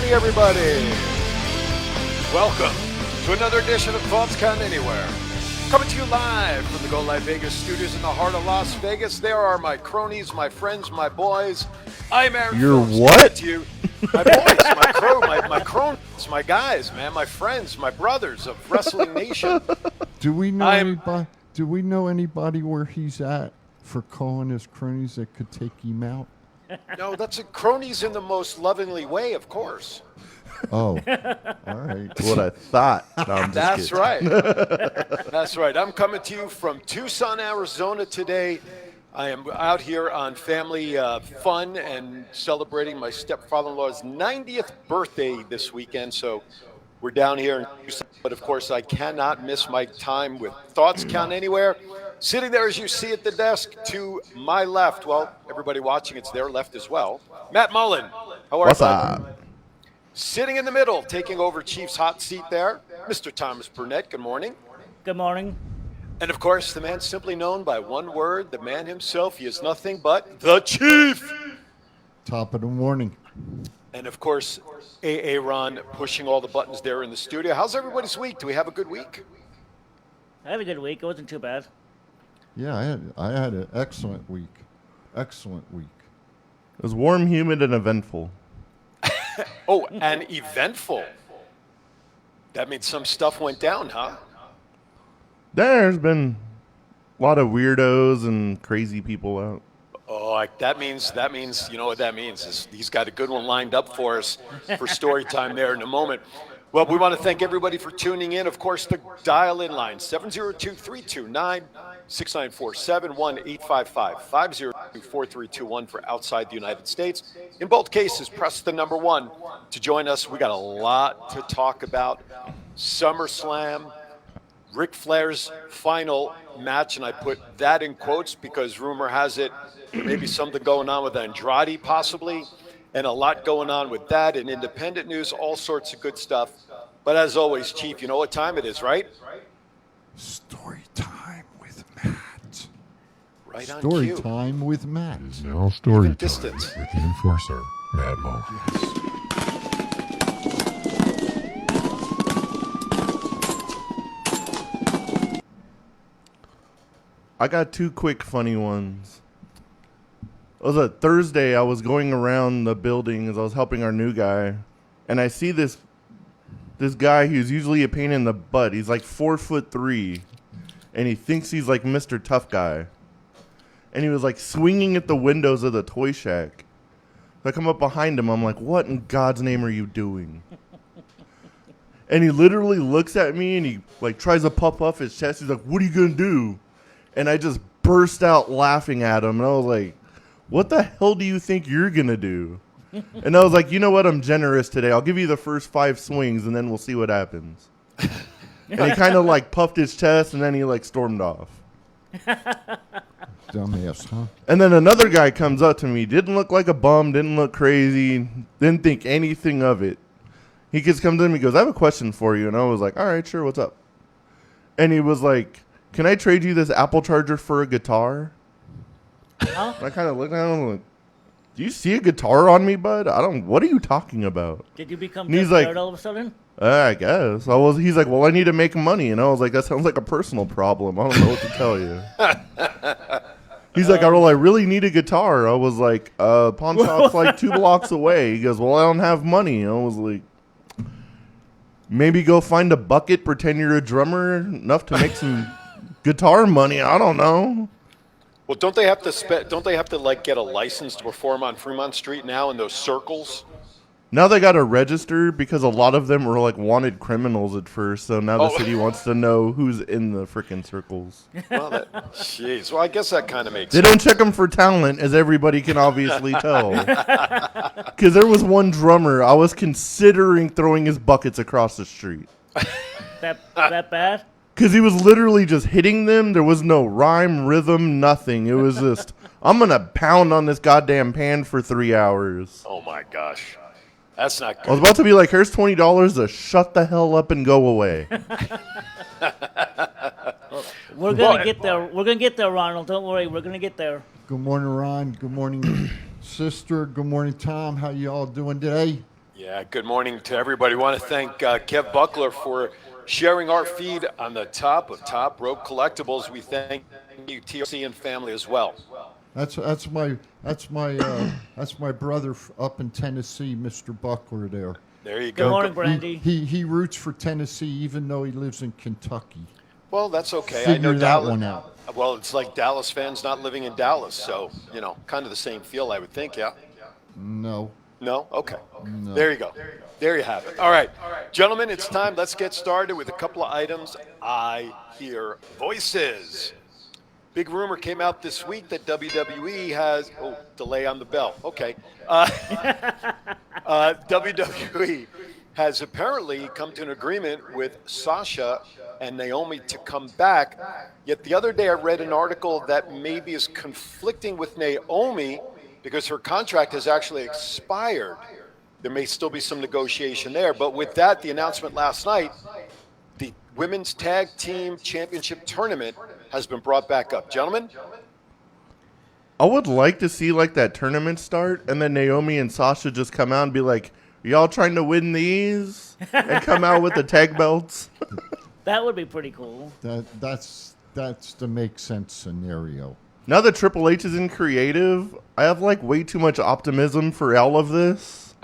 morning, everybody. Welcome to another edition of Thoughts Count Anywhere. Coming to you live from the Go Live Vegas studios in the heart of Las Vegas. There are my cronies, my friends, my boys. I'm Aaron You're Phillips. what? To you. My boys, my crew, my cronies, my guys, man, my friends, my brothers of Wrestling Nation. Do we know anybody where he's at for calling his cronies that could take him out? No, that's cronies in the most lovingly way, of course. Oh, all right. What I thought. No, I'm just That's kidding. right. That's right. I'm coming to you from Tucson, Arizona today. I am out here on family fun and celebrating my stepfather-in-law's 90th birthday this weekend. So we're down here in Tucson. But, of course, I cannot miss my time with Thoughts Count Anywhere. Sitting there, as you see at the desk, to my left, well, everybody watching, it's their left as well, Matt Mullen. How are What's you? up? Sitting in the middle, taking over Chief's hot seat there, Mr. Thomas Burnett. Good morning. Good morning. And, of course, the man simply known by one word, the man himself. He is nothing but the Chief. Top of the morning. And, of course, A.A. Ron pushing all the buttons there in the studio. How's everybody's week? Do we have a good week? I had a good week. It wasn't too bad. Yeah, I had an excellent week. Excellent week. It was warm, humid, and eventful. Oh, and eventful. That means some stuff went down, huh? There's been a lot of weirdos and crazy people out. Oh, that means, you know what that means. Is he's got a good one lined up for us for story time there in a moment. Well, we want to thank everybody for tuning in. Of course, the dial-in line, 702-329-6947, 1-855-502-4321 for outside the United States. In both cases, press the number 1 to join us. We got a lot to talk about. SummerSlam, Ric Flair's final match, and I put that in quotes because rumor has it there may be something going on with Andrade possibly, and a lot going on with that and independent news, all sorts of good stuff. But as always, Chief, you know what time it is, right? Story time with Matt. Right on Story cue. time with Matt. Is now story time Distance. with the enforcer, Matt Mo. I got 2 quick funny ones. It was a Thursday. I was going around the building as I was helping our new guy, and I see this guy who's usually a pain in the butt. He's like 4'3", and he thinks he's like Mr. Tough Guy. And he was like swinging at the windows of the toy shack. I come up behind him. I'm like, "What in God's name are you doing?" And he literally looks at me and he like tries to puff off his chest. He's like, "What are you gonna do?" And I just burst out laughing at him. And I was like, "What the hell do you think you're going to do?" And I was like, "You know what? I'm generous today. I'll give you the first 5 swings, and then we'll see what happens." And he kind of like puffed his chest, and then he like stormed off. Dumbass, huh? And then another guy comes up to me. Didn't look like a bum. Didn't look crazy. Didn't think anything of it. He just comes in and he goes, "I have a question for you." And I was like, "All right, sure. What's up?" And he was like, "Can I trade you this Apple charger for a guitar?" Huh? And I kind of looked at him like, "Do you see a guitar on me, bud? What are you talking about?" Did you become And he's Jeff like- Jarrett all of a sudden? I guess. He's like, "Well, I need to make money." And I was like, "That sounds like a personal problem. I don't know what to tell you." He's like, "Oh, well, I really need a guitar." I was like, "Pawn shop's like 2 blocks away." He goes, "Well, I don't have money." And I was like, "Maybe go find a bucket, pretend you're a drummer enough to make some guitar money. I don't know." Well, don't they have to like get a license to perform on Fremont Street now in those circles? Now they got to register because a lot of them were like wanted criminals at first. So now the Oh. city wants to know who's in the frickin' circles. Well, jeez. Well, I guess that kind of makes They sense. don't check them for talent, as everybody can obviously tell. Because there was one drummer, I was considering throwing his buckets across the street. That bad? Because he was literally just hitting them. There was no rhyme, rhythm, nothing. It was just, I'm going to pound on this goddamn pan for 3 hours. Oh, my gosh. That's not I was good. about to be like, "Here's $20 to shut the hell up and go away." We're gonna get there. We're gonna get there, Ronald. Don't worry. We're gonna get there. Good morning, Ron. Good morning, sister. Good morning, Tom. How you all doing today? Yeah, good morning to everybody. I want to thank Kev Buckler for sharing our feed on the top of Top Rope Collectibles. We thank you, TRC and family as well. That's my brother up in Tennessee, Mr. Buckler there. There you Good go. morning, Brandy. He roots for Tennessee even though he lives in Kentucky. Well, that's okay. I Figure know that Dallas. one out. Well, it's like Dallas fans not living in Dallas, so kind of the same feel, I would think. Yeah. No. No? Okay. There you go. There you have it. All right. Gentlemen, it's time. Let's get started with a couple of items. I hear voices. Big rumor came out this week that WWE has. Oh, delay on the bell. Okay. WWE has apparently come to an agreement with Sasha and Naomi to come back. Yet the other day I read an article that maybe is conflicting with Naomi because her contract has actually expired. There may still be some negotiation there. But with that, the announcement last night, the Women's Tag Team Championship Tournament has been brought back up. Gentlemen? I would like to see like that tournament start, and then Naomi and Sasha just come out and be like, "Y'all trying to win these?" and come out with the tag belts. That would be pretty cool. That's the make sense scenario. Now that Triple H is in creative, I have like way too much optimism for all of this,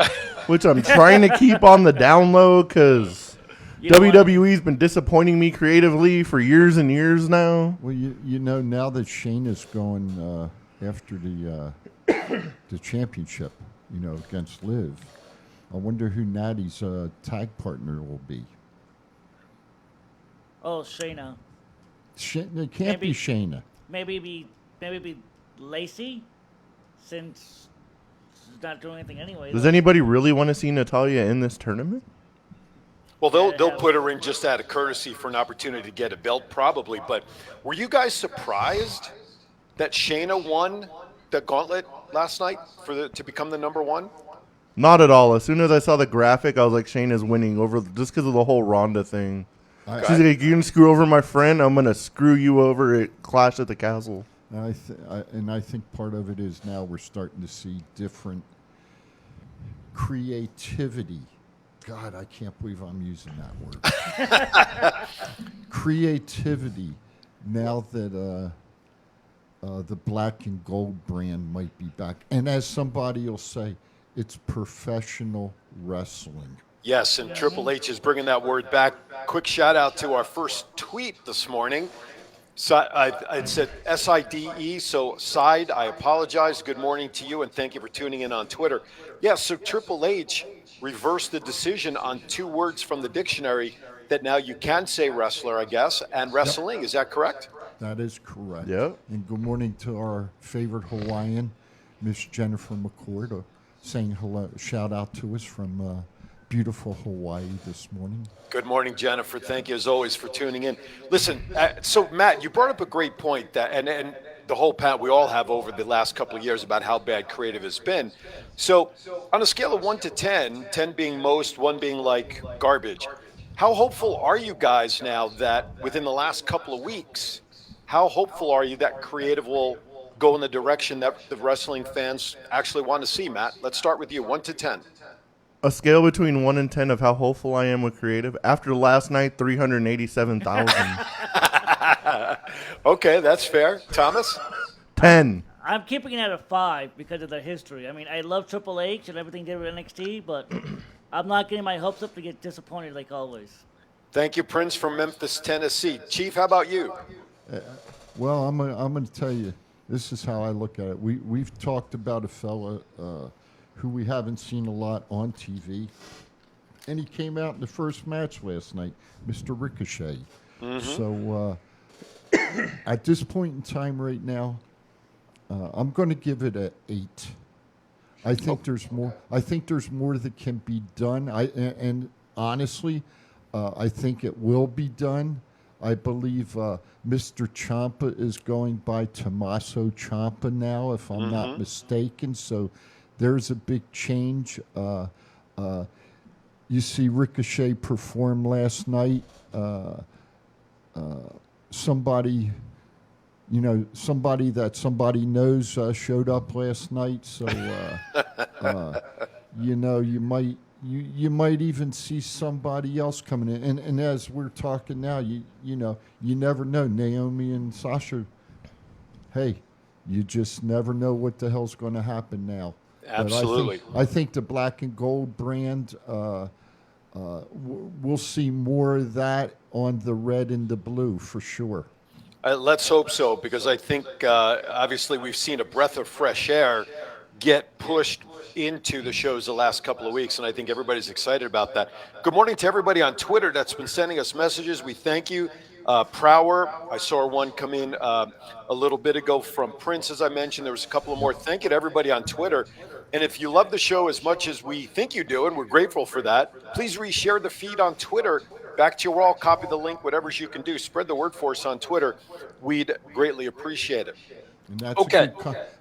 which I'm trying to keep on the down low because You know what? WWE's been disappointing me creatively for years and years now. Well, you know now that Shayna's going after the championship, against Liv, I wonder who Natty's tag partner will be. Oh, Shayna. It can't be Maybe. Shayna. Maybe be Lacey, since she's not doing anything anyway. Does anybody really want to see Natalya in this tournament? Well, they'll put her in just out of courtesy for an opportunity to get a belt, probably. But were you guys surprised that Shayna won the gauntlet last night to become the number one? Not at all. As soon as I saw the graphic, I was like, Shayna's winning over just because of the whole Ronda thing. She's like, "You can screw over my friend. I'm gonna screw you over at Clash at the Castle." And I think part of it is now we're starting to see different creativity. God, I can't believe I'm using that word. Creativity. Now that the black and gold brand might be back, and as somebody will say, it's professional wrestling. Yes, and Triple H is bringing that word back. Quick shout out to our first tweet this morning. So it said SIDE, so Side, I apologize. Good morning to you, and thank you for tuning in on Twitter. Yeah, so Triple H reversed the decision on two words from the dictionary that now you can say wrestler, I guess, and wrestling. Is that correct? That is correct. Yep. And good morning to our favorite Hawaiian, Miss Jennifer McCord, saying hello, shout out to us from beautiful Hawaii this morning. Good morning, Jennifer. Thank you, as always, for tuning in. Listen, so Matt, you brought up a great point that, and the whole pat we all have over the last couple of years about how bad creative has been. So on a scale of 1 to 10, 10 being most, 1 being like garbage, how hopeful are you guys now that within the last couple of weeks, how hopeful are you that creative will go in the direction that the wrestling fans actually want to see, Matt? Let's start with you, 1 to 10. A scale between 1 and 10 of how hopeful I am with creative. After last night, 387,000. Okay, that's fair. Thomas? 10. I'm keeping it at a 5 because of their history. I mean, I love Triple H and everything they did with NXT, but I'm not getting my hopes up to get disappointed like always. Thank you, Prince from Memphis, Tennessee. Chief, how about you? Well, I'm going to tell you, this is how I look at it. We've talked about a fella who we haven't seen a lot on TV, and he came out in the first match last night, Mr. Ricochet. So at this point in time right now, I'm going to give it an 8. I think there's more. I think there's more that can be done. And honestly, I think it will be done. I believe Mr. Ciampa is going by Tommaso Ciampa now, if I'm not mistaken. So there's a big change. You see Ricochet perform last night. Somebody that somebody knows showed up last night. So, you you might even see somebody else coming in. And as we're talking now, you know, you never know. Naomi and Sasha, hey, you just never know what the hell's going to happen now. Absolutely. But I think the black and gold brand, we'll see more of that on the red and the blue for sure. Let's hope so, because I think obviously we've seen a breath of fresh air get pushed into the shows the last couple of weeks, and I think everybody's excited about that. Good morning to everybody on Twitter that's been sending us messages. We thank you. Prower, I saw one come in a little bit ago from Prince, as I mentioned. There was a couple of more. Thank you to everybody on Twitter. And if you love the show as much as we think you do, and we're grateful for that, please reshare the feed on Twitter. Back to your wall, copy the link, whatever you can do. Spread the word for us on Twitter. We'd greatly appreciate it. And that's Okay.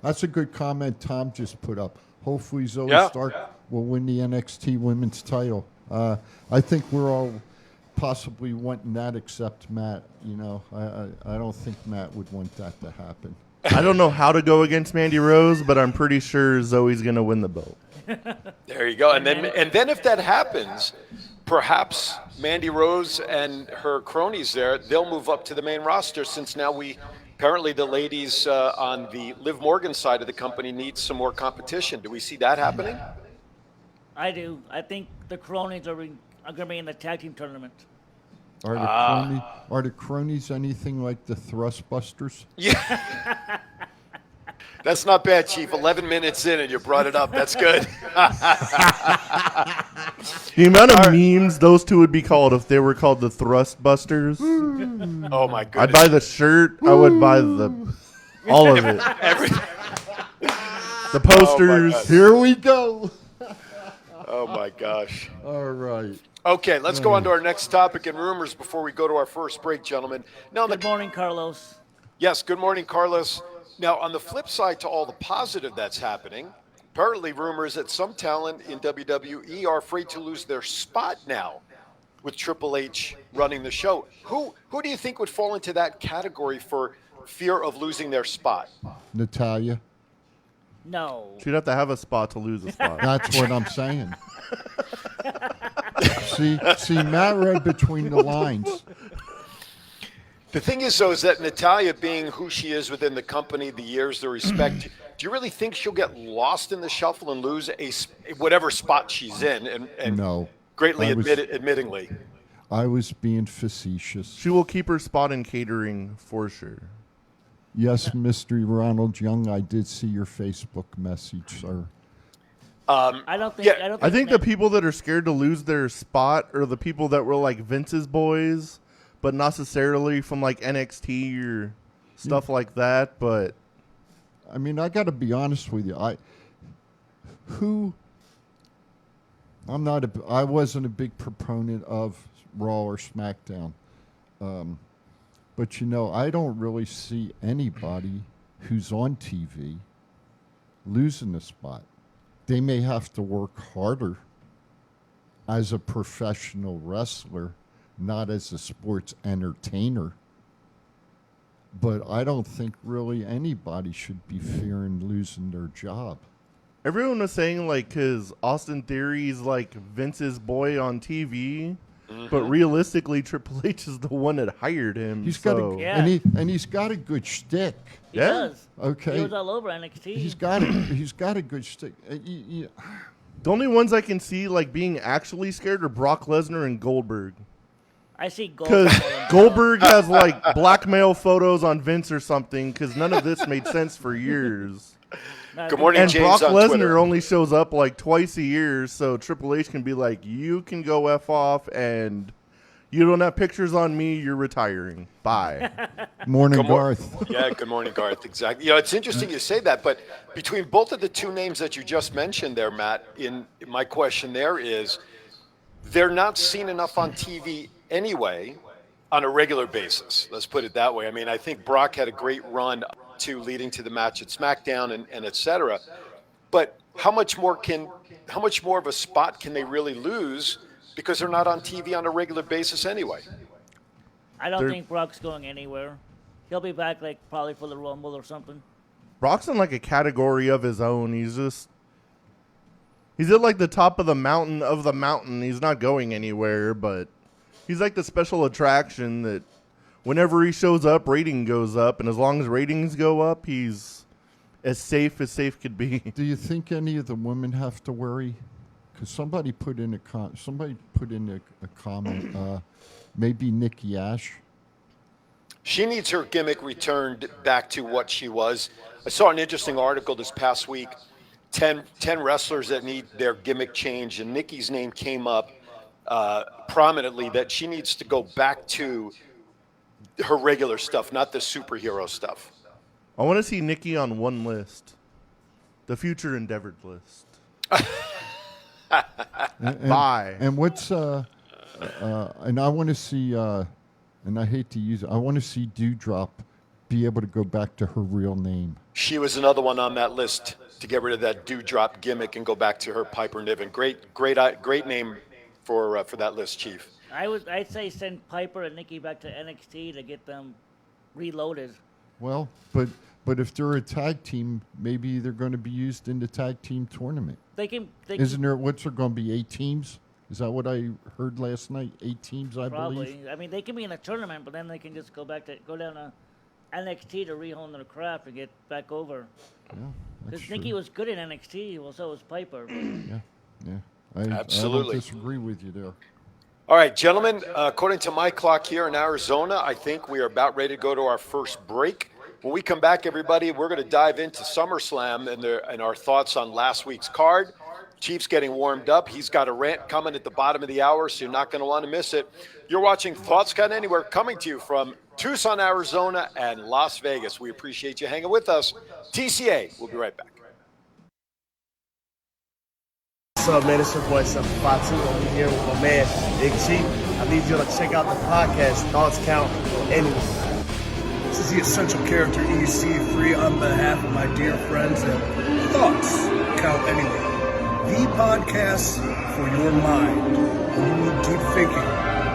That's a good comment Tom just put up. Hopefully Zoe Yeah. Stark will win the NXT Women's title. I think we're all possibly wanting that except Matt. You know, I don't think Matt would want that to happen. I don't know how to go against Mandy Rose, but I'm pretty sure Zoe's going to win the belt. There you go. And then if that happens, perhaps Mandy Rose and her cronies there, they'll move up to the main roster, since now apparently the ladies on the Liv Morgan side of the company need some more competition. Do we see that happening? I do. I think the cronies are going to be in the tag team tournament. Are the cronies anything like the Thrustbusters? Yeah. That's not bad, Chief. 11 minutes in and you brought it up. That's good. The amount of memes those two would be called if they were called the Thrust Busters. Oh, my goodness. I'd buy the shirt. I would buy all of it. The posters. God. Here we go. Oh, my gosh. All right. Okay, let's go on to our next topic and rumors before we go to our first break, gentlemen. Now, Good morning, Carlos. Yes, good morning, Carlos. Now, on the flip side to all the positive that's happening, apparently rumors that some talent in WWE are afraid to lose their spot now with Triple H running the show. Who do you think would fall into that category for fear of losing their spot? Natalia. No. She'd have to have a spot to lose a spot. That's what I'm saying. See, Matt read between the lines. The thing is, though, is that Natalia, being who she is within the company, the years, the respect, do you really think she'll get lost in the shuffle and lose whatever spot she's in? And No. greatly admittingly. admittingly. I was being facetious. She will keep her spot in catering for sure. Yes, Mystery Ronald Young, I did see your Facebook message, sir. I don't think. Yeah, I think the people that are scared to lose their spot are the people that were like Vince's boys, but not necessarily from like NXT or stuff like that. But I mean, I got to be honest with you. I wasn't a big proponent of Raw or SmackDown. But, you know, I don't really see anybody who's on TV losing the spot. They may have to work harder as a professional wrestler, not as a sports entertainer. But I don't think really anybody should be fearing losing their job. everyone was saying like, because Austin Theory's like Vince's boy on TV. But realistically, Triple H is the one that hired him. He's so. got Yeah. he's got a good shtick. He Yeah. does. Okay. He was all over NXT. He's got a good shtick. The only ones I can see like being actually scared are Brock Lesnar and Goldberg. I see Because Goldberg. Goldberg has like blackmail photos on Vince or something. Because none of this made sense for years. Good morning, And James Brock on Lesnar Twitter. only shows up like twice a year, so Triple H can be like, "You can go f off, and you don't have pictures on me. You're retiring. Bye." Morning, Good mor- Garth. Yeah, good morning, Garth. Exactly. You know, it's interesting you say that, but between both of the two names that you just mentioned there, Matt, my question there is, they're not seen enough on TV anyway on a regular basis. Let's put it that way. I mean, I think Brock had a great run leading to the match at SmackDown and et cetera. But how much more of a spot can they really lose because they're not on TV on a regular basis anyway? I don't They're- think Brock's going anywhere. He'll be back like probably for the Rumble or something. Brock's in like a category of his own. He's at like the top of the mountain. He's not going anywhere, but he's like the special attraction that whenever he shows up, rating goes up, and as long as ratings go up, he's as safe could be. Do you think any of the women have to worry? Because somebody put in a comment. Maybe Nikki Ash. She needs her gimmick returned back to what she was. I saw an interesting article this past week. 10 wrestlers that need their gimmick changed, and Nikki's name came up prominently, that she needs to go back to her regular stuff, not the superhero stuff. I want to see Nikki on one list, the Future Endeavored list. Bye. And what's and I want to see and I hate to use it. I want to see Dewdrop be able to go back to her real name. She was another one on that list to get rid of that Dewdrop gimmick and go back to her Piper Niven. Great name for that list, Chief. I'd say send Piper and Nikki back to NXT to get them reloaded. Well, but if they're a tag team, maybe they're going to be used in the tag team tournament. Isn't there? What's there going to be? 8 teams? Is that what I heard last night? 8 teams, I Probably. believe. I mean, they can be in a tournament, but then they can just go down to NXT to rehone their craft and get back over. Yeah, that's Because Nikki true. was good in NXT, well, so was Piper. Yeah. I Absolutely. don't disagree with you there. All right, gentlemen, according to my clock here in Arizona, I think we are about ready to go to our first break. When we come back, everybody, we're going to dive into SummerSlam and our thoughts on last week's card. Chief's getting warmed up. He's got a rant coming at the bottom of the hour, so you're not going to want to miss it. You're watching Thoughts Count Anywhere, coming to you from Tucson, Arizona, and Las Vegas. We appreciate you hanging with us. TCA, we'll be right back. What's up, man? It's your boy, Fatu. I'm here with my man, Big G. I need you to check out the podcast, Thoughts Count Anywhere. This is the Essential Character EC3 on behalf of my dear friends at Thoughts Count Anywhere. The podcast for your mind when you need deep thinking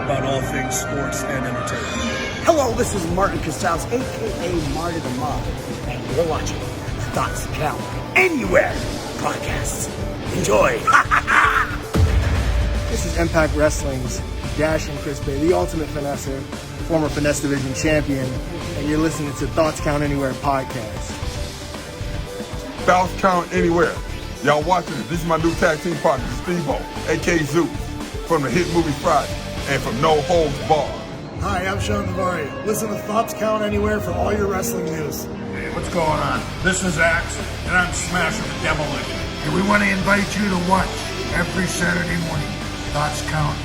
about all things sports and entertainment. Hello, this is Martin Casals, a.k.a. Marty the Mob, and you're watching Thoughts Count Anywhere podcast. Enjoy. This is Impact Wrestling's Dash and Chris Bay, the ultimate finesser, former Finesse Division champion, and you're listening to Thoughts Count Anywhere podcast. Thoughts Count Anywhere. Y'all watching it. This is my new tag team partner, Steve-O, a.k.a. Zeus, from the hit movie Friday, and from No Holds Barred. Hi, I'm Sean Navari. Listen to Thoughts Count Anywhere for all your wrestling news. Hey, what's going on? This is Axe, and I'm Smasher the Demolition. And we want to invite you to watch every Saturday morning, Thoughts Count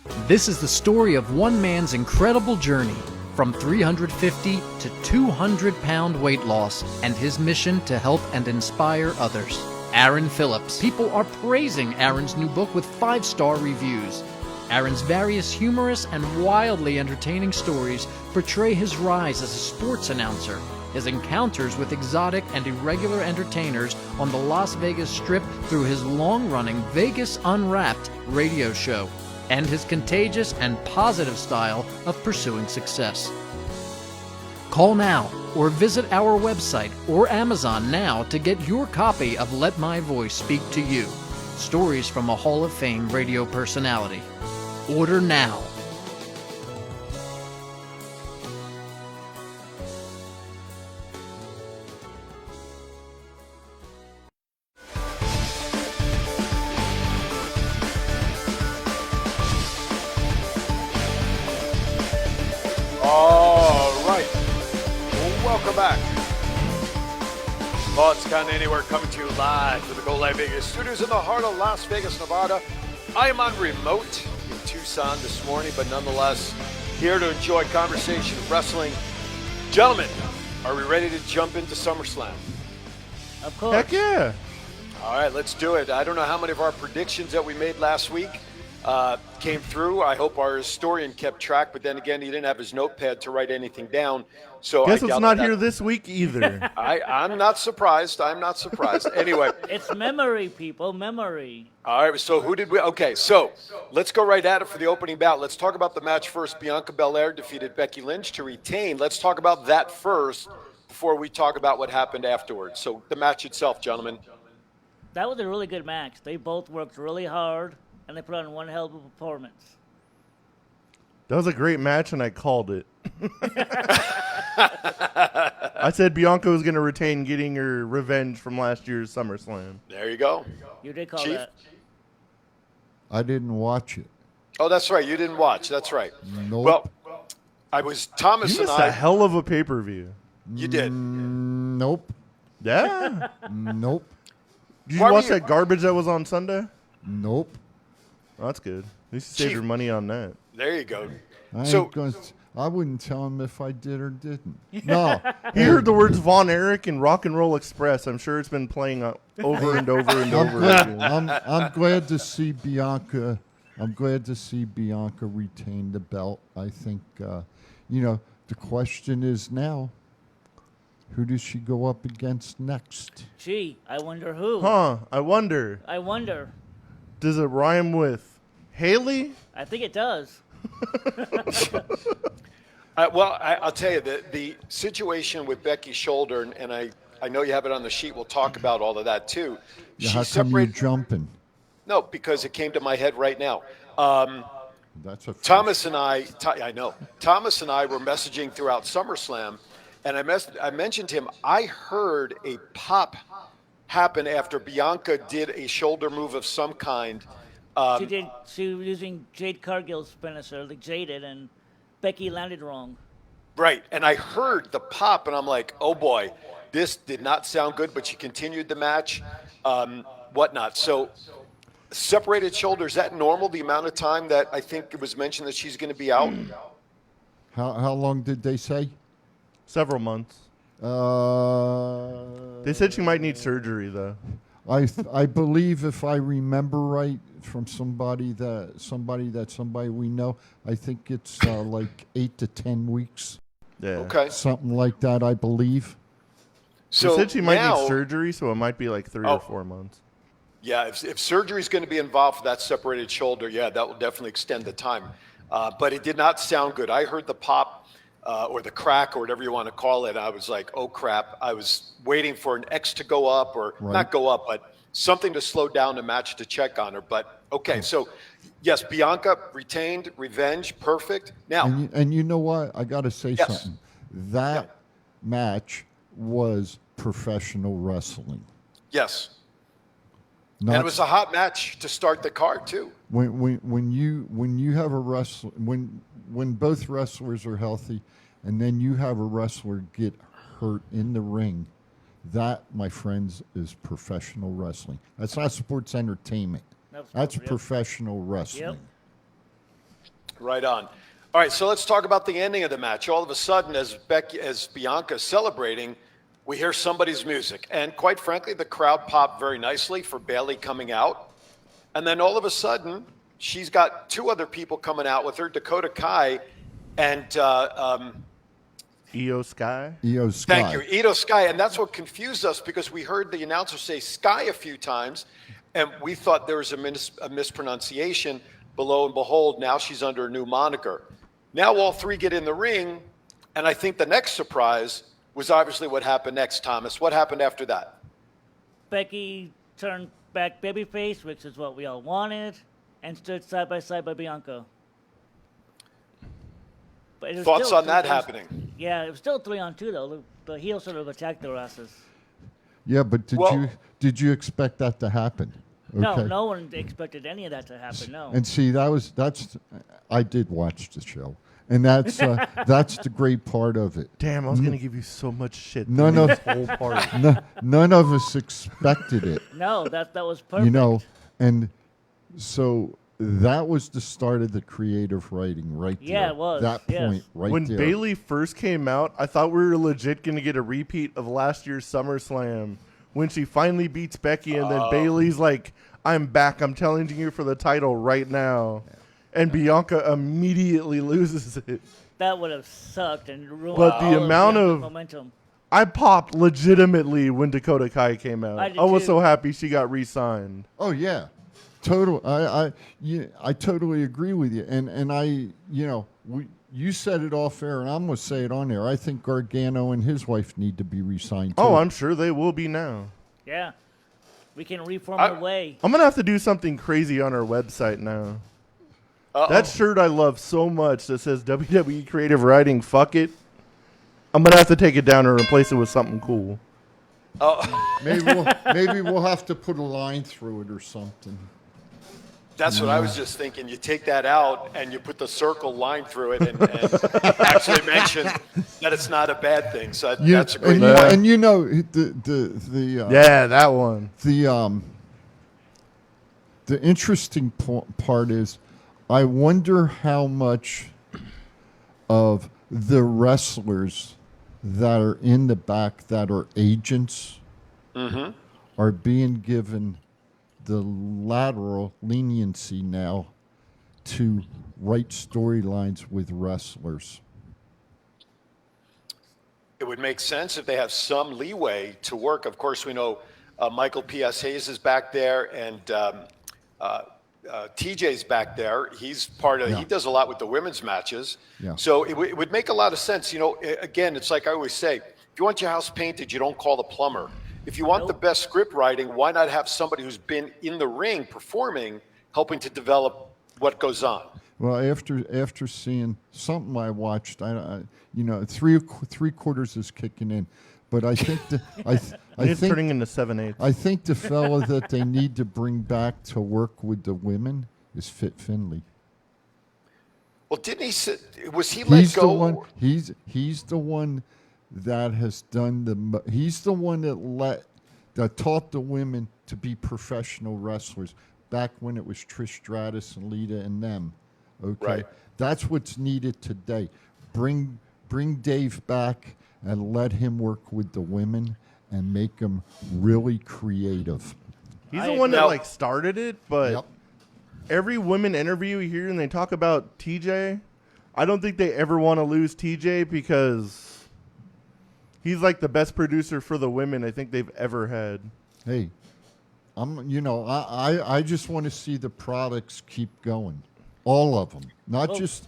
Anywhere. This is the story of one man's incredible journey from 350 to 200-pound weight loss and his mission to help and inspire others. Aaron Phillips. People are praising Aaron's new book with 5-star reviews. Aaron's various humorous and wildly entertaining stories portray his rise as a sports announcer, his encounters with exotic and irregular entertainers on the Las Vegas Strip through his long-running Vegas Unwrapped radio show, and his contagious and positive style of pursuing success. Call now or visit our website or Amazon now to get your copy of Let My Voice Speak to You, stories from a Hall of Fame radio personality. Order now. All right. Welcome back. Thoughts Count Anywhere, coming to you live from the Go Live Vegas studios in the heart of Las Vegas, Nevada. I am on remote in Tucson this morning, but nonetheless here to enjoy conversation, wrestling. Gentlemen, are we ready to jump into SummerSlam? Of course. Heck yeah. All right, let's do it. I don't know how many of our predictions that we made last week came through. I hope our historian kept track, but then again, he didn't have his notepad to write anything down. So Guess I it's doubt not that. here this week either. I'm not surprised. I'm not surprised. Anyway. It's memory, people, memory. All right, so who did we? Okay, so let's go right at it for the opening bout. Let's talk about the match first. Bianca Belair defeated Becky Lynch to retain. Let's talk about that first before we talk about what happened afterwards. So the match itself, gentlemen. That was a really good match. They both worked really hard, and they put on one hell of a performance. That was a great match, and I called it. I said Bianca was going to retain getting her revenge from last year's SummerSlam. There you go. You did call Chief? that. I didn't watch it. Oh, that's right. You didn't watch. That's right. Nope. Well, I was Thomas You and missed I. a hell of a pay-per-view. You did. Nope. Yeah? Nope. Did you Why were watch you- that garbage that was on Sunday? Nope. Oh, that's good. At least you saved Chief. your money on that. There you go. I So- ain't gonna, I wouldn't tell him if I did or didn't. No. He heard the words Von Erich and Rock and Roll Express. I'm sure it's been playing over and over and over again. I'm glad to see Bianca. I'm glad to see Bianca retain the belt. I think, the question is now, who does she go up against next? Gee, I wonder who. Huh, I wonder. I wonder. Does it rhyme with Haley? I think it does. I'll tell you, the situation with Becky's shoulder, and I know you have it on the sheet. We'll talk about all of that, too. Yeah, how come you're jumping? No, because it came to my head right now. That's a Thomas and I know. Thomas and I were messaging throughout SummerSlam, and I mentioned to him, I heard a pop happen after Bianca did a shoulder move of some kind. She was using Jade Cargill's finisher, like Jaded, and Becky landed wrong. Right, and I heard the pop, and I'm like, oh boy, this did not sound good, but she continued the match, whatnot. So, separated shoulders, is that normal, the amount of time that I think it was mentioned that she's going to be out? How long did they say? Several months. They said she might need surgery, though. I believe, if I remember right, from somebody we know, I think it's like 8 to 10 weeks. Yeah. Okay. Something like that, I believe. So they said she might now- need surgery, so it might be like 3 or 4 months. Yeah, if surgery is going to be involved for that separated shoulder, yeah, that will definitely extend the time. But it did not sound good. I heard the pop or the crack or whatever you want to call it. I was like, oh, crap. I was waiting for an X to go up or not go up, but something to slow down the match to check on her. But, okay, so, yes, Bianca retained, revenge, perfect. Now, And you know what? I got to say Yes. something. That match was professional wrestling. yes. Not And it was a hot match to start the card, too. when you have a wrestler when both wrestlers are healthy, and then you have a wrestler get hurt in the ring, that, my friends, is professional wrestling. That's not sports entertainment. That's Yep. professional wrestling. Yep. Right on. All right, so let's talk about the ending of the match. All of a sudden, as Bianca is celebrating, we hear somebody's music. And quite frankly, the crowd popped very nicely for Bayley coming out. And then all of a sudden, she's got 2 other people coming out with her, Dakota Kai and Io Sky? Io Sky. thank you, Ito Sky. And that's what confused us because we heard the announcer say Sky a few times, and we thought there was a mispronunciation. Below and behold, now she's under a new moniker. Now all 3 get in the ring, and I think the next surprise was obviously what happened next, Thomas. What happened after that? Becky turned back babyface, which is what we all wanted, and stood side by side by Bianca. But it was Thoughts still on that it was- happening? Yeah, it was still 3-on-2 though. The heels sort of attacked their asses. Yeah, but Well- did you expect that to happen? No, Okay. no one expected any of that to happen. No. And see, I did watch the show, and that's the great part of it. Damn, I was going to give you so much shit. None during of this whole part. none of us expected it. No, that was perfect. You know, and so that was the start of the creative writing right there. Yeah, it was, That yes. point right When there. Bailey first came out, I thought we were legit going to get a repeat of last year's SummerSlam when she finally beats Becky, and then Bailey's like, I'm back. I'm challenging you for the title right now. And Bianca immediately loses it. That would have sucked and ruined But the all amount Bianca's of- momentum. I popped legitimately when Dakota Kai came out. I did I was too. so happy she got re-signed. Oh yeah, total. I totally agree with you. And I You said it off air, and I'm going to say it on air. I think Gargano and his wife need to be re-signed, too. Oh, I'm sure they will be now. Yeah. We can reform our way. I'm going to have to do something crazy on our website now. That shirt I love so much that says WWE Creative Writing, fuck it. I'm going to have to take it down and replace it with something cool. Maybe we'll have to put a line through it or something. That's what I was just thinking. You take that out and you put the circle line through it and actually mention that it's not a bad thing. So that's a great point. And you know the that one. The interesting part is, I wonder how much of the wrestlers that are in the back that are agents are being given the lateral leniency now to write storylines with wrestlers. It would make sense if they have some leeway to work. Of course, we know Michael P.S. Hayes is back there, and TJ's back there. He's part of. He does a lot with the women's matches. Yeah. So it would make a lot of sense. You know, again, it's like I always say: if you want your house painted, you don't call the plumber. If you want the best script writing, why not have somebody who's been in the ring performing, helping to develop what goes on? Well, after seeing something I watched, I three quarters is kicking in, but I think It's turning into 7/8. I think the fella that they need to bring back to work with the women is Fit Finlay. Well, didn't he? Was he let go? The one, he's the one that has done he's the one that taught the women to be professional wrestlers back when it was Trish Stratus and Lita and them. Okay, right. That's what's needed today. Bring Dave back and let him work with the women and make them really creative. He's the one that started it, but every women interview you hear and they talk about TJ, I don't think they ever want to lose TJ because he's like the best producer for the women I think they've ever had. Hey, I just want to see the products keep going. All of them. Not just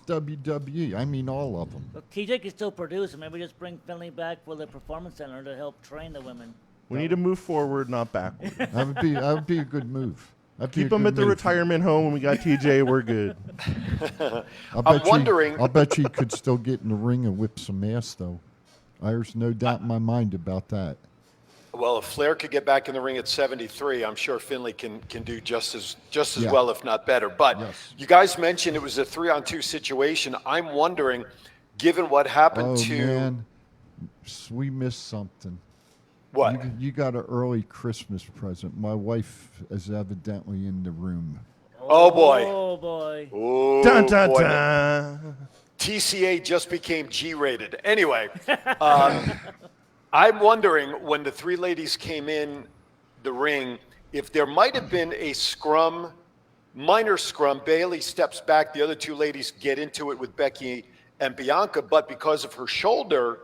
WWE. I mean all of them. Well, TJ can still produce, and maybe just bring Finlay back for the Performance Center to help train the women. We need to move forward, not backward. That would be a good move. Keep him at the retirement home when we got TJ, we're good. I'm wondering. I'll bet you could still get in the ring and whip some ass, though. There's no doubt in my mind about that. Well, if Flair could get back in the ring at 73, I'm sure Finlay can do just as well, if not better. But you guys mentioned it was a 3-on-2 situation. I'm wondering, given what happened man, we missed something. What? You got an early Christmas present. My wife is evidently in the room. Oh boy. Oh boy. Oh, dun, dun, boy. dun. TCA just became G-rated. Anyway, I'm wondering when the three ladies came in the ring, if there might have been a scrum, minor scrum. Bayley steps back. The other two ladies get into it with Becky and Bianca, but because of her shoulder,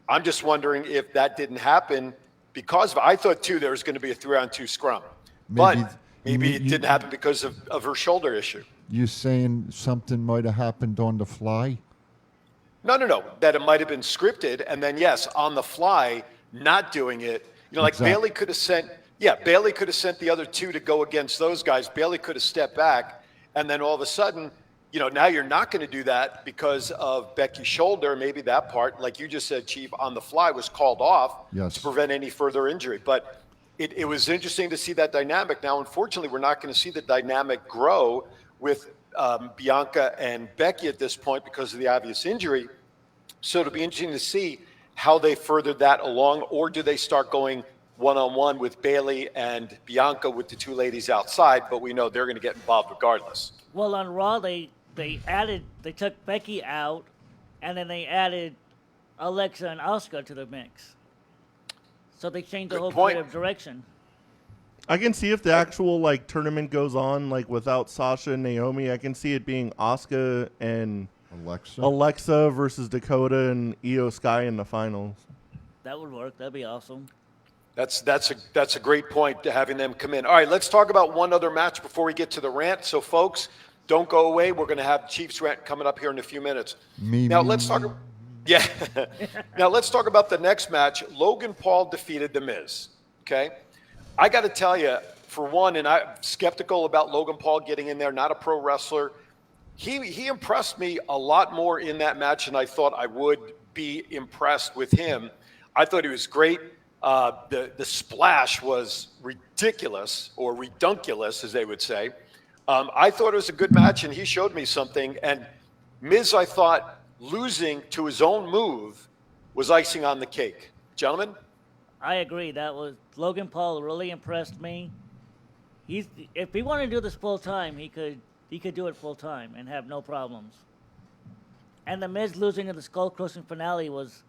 I'm just wondering if that didn't happen because of, I thought too there was going to be a 3-on-2 scrum, but maybe it didn't happen because of her shoulder issue. You saying something might have happened on the fly? No. That it might have been scripted, and then yes, on the fly, not doing it. You know, like Exactly. Bayley could have sent. Yeah, Bayley could have sent the other two to go against those guys. Bayley could have stepped back, and then all of a sudden, you know, now you're not going to do that because of Becky's shoulder. Maybe that part, like you just said, Chief, on the fly was called off to prevent any further injury. But it was interesting to see that dynamic. Now, unfortunately, we're not going to see the dynamic grow with Bianca and Becky at this point because of the obvious injury. So it'll be interesting to see how they furthered that along, or do they start going one-on-one with Bayley and Bianca with the two ladies outside, but we know they're going to get involved regardless. Well, on Raw, they took Becky out, and then they added Alexa and Asuka to the mix. So they changed the whole creative direction. I can see if the actual tournament goes on without Sasha and Naomi. I can see it being Asuka and Alexa versus Dakota and Io Sky in the finals. That would work. That'd be awesome. That's a great point, having them come in. All right, let's talk about one other match before we get to the rant. So, folks, Don't go away. We're going to have Chiefs rant coming up here in a few minutes. Let's talk. Yeah. Now let's talk about the next match. Logan Paul defeated The Miz. Okay. I got to tell you, for one, and I'm skeptical about Logan Paul getting in there, not a pro wrestler. He impressed me a lot more in that match than I thought I would be impressed with him. I thought he was great. The splash was ridiculous, or redunculous, as they would say. I thought it was a good match, and he showed me something. And Miz, I thought, losing to his own move was icing on the cake. Gentlemen? I agree. Logan Paul really impressed me. If he wanted to do this full time, he could do it full time and have no problems. And the Miz losing in the skull crushing finale was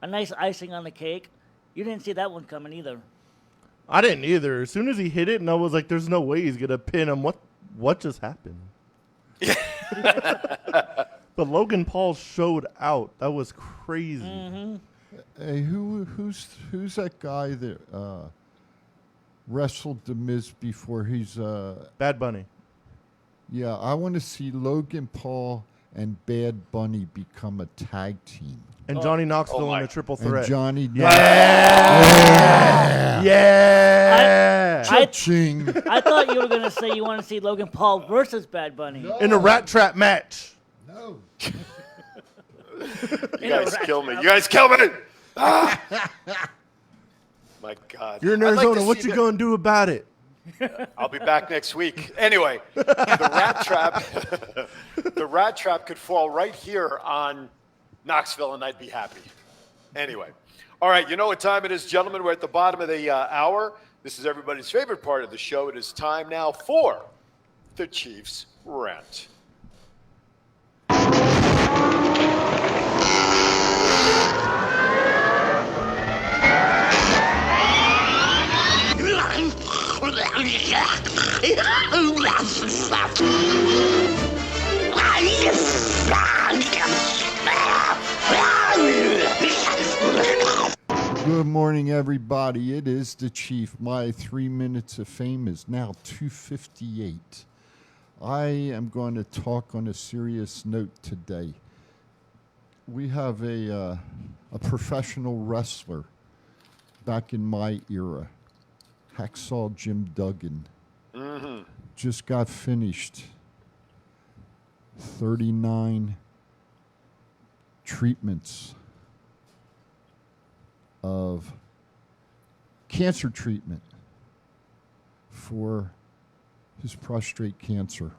a nice icing on the cake. You didn't see that one coming either. I didn't either. As soon as he hit it, and I was like, "There's no way he's gonna pin him." What just happened? But Logan Paul showed out. That was crazy. Mm-hmm. Hey, who's that guy that wrestled The Miz before? He's Bad Bunny. Yeah, I want to see Logan Paul and Bad Bunny become a tag team. And Johnny Knoxville in a triple threat. And Johnny Yeah. I thought you were going to say you want to see Logan Paul versus Bad Bunny. In a rat trap match. No. You guys kill me. You guys kill me. Ah! My God. You're in Arizona. What you going to do about it? I'll be back next week. Anyway, the rat trap could fall right here on Knoxville, and I'd be happy. Anyway. All right, you know what time it is, gentlemen? We're at the bottom of the hour. This is everybody's favorite part of the show. It is time now for the Chiefs Rant. Good morning, everybody. It is the Chief. My 3 minutes of fame is now 2:58. I am going to talk on a serious note today. We have a professional wrestler back in my era, Hacksaw Jim Duggan. Mm-hmm. Just got finished 39 treatments of cancer treatment for his prostate cancer.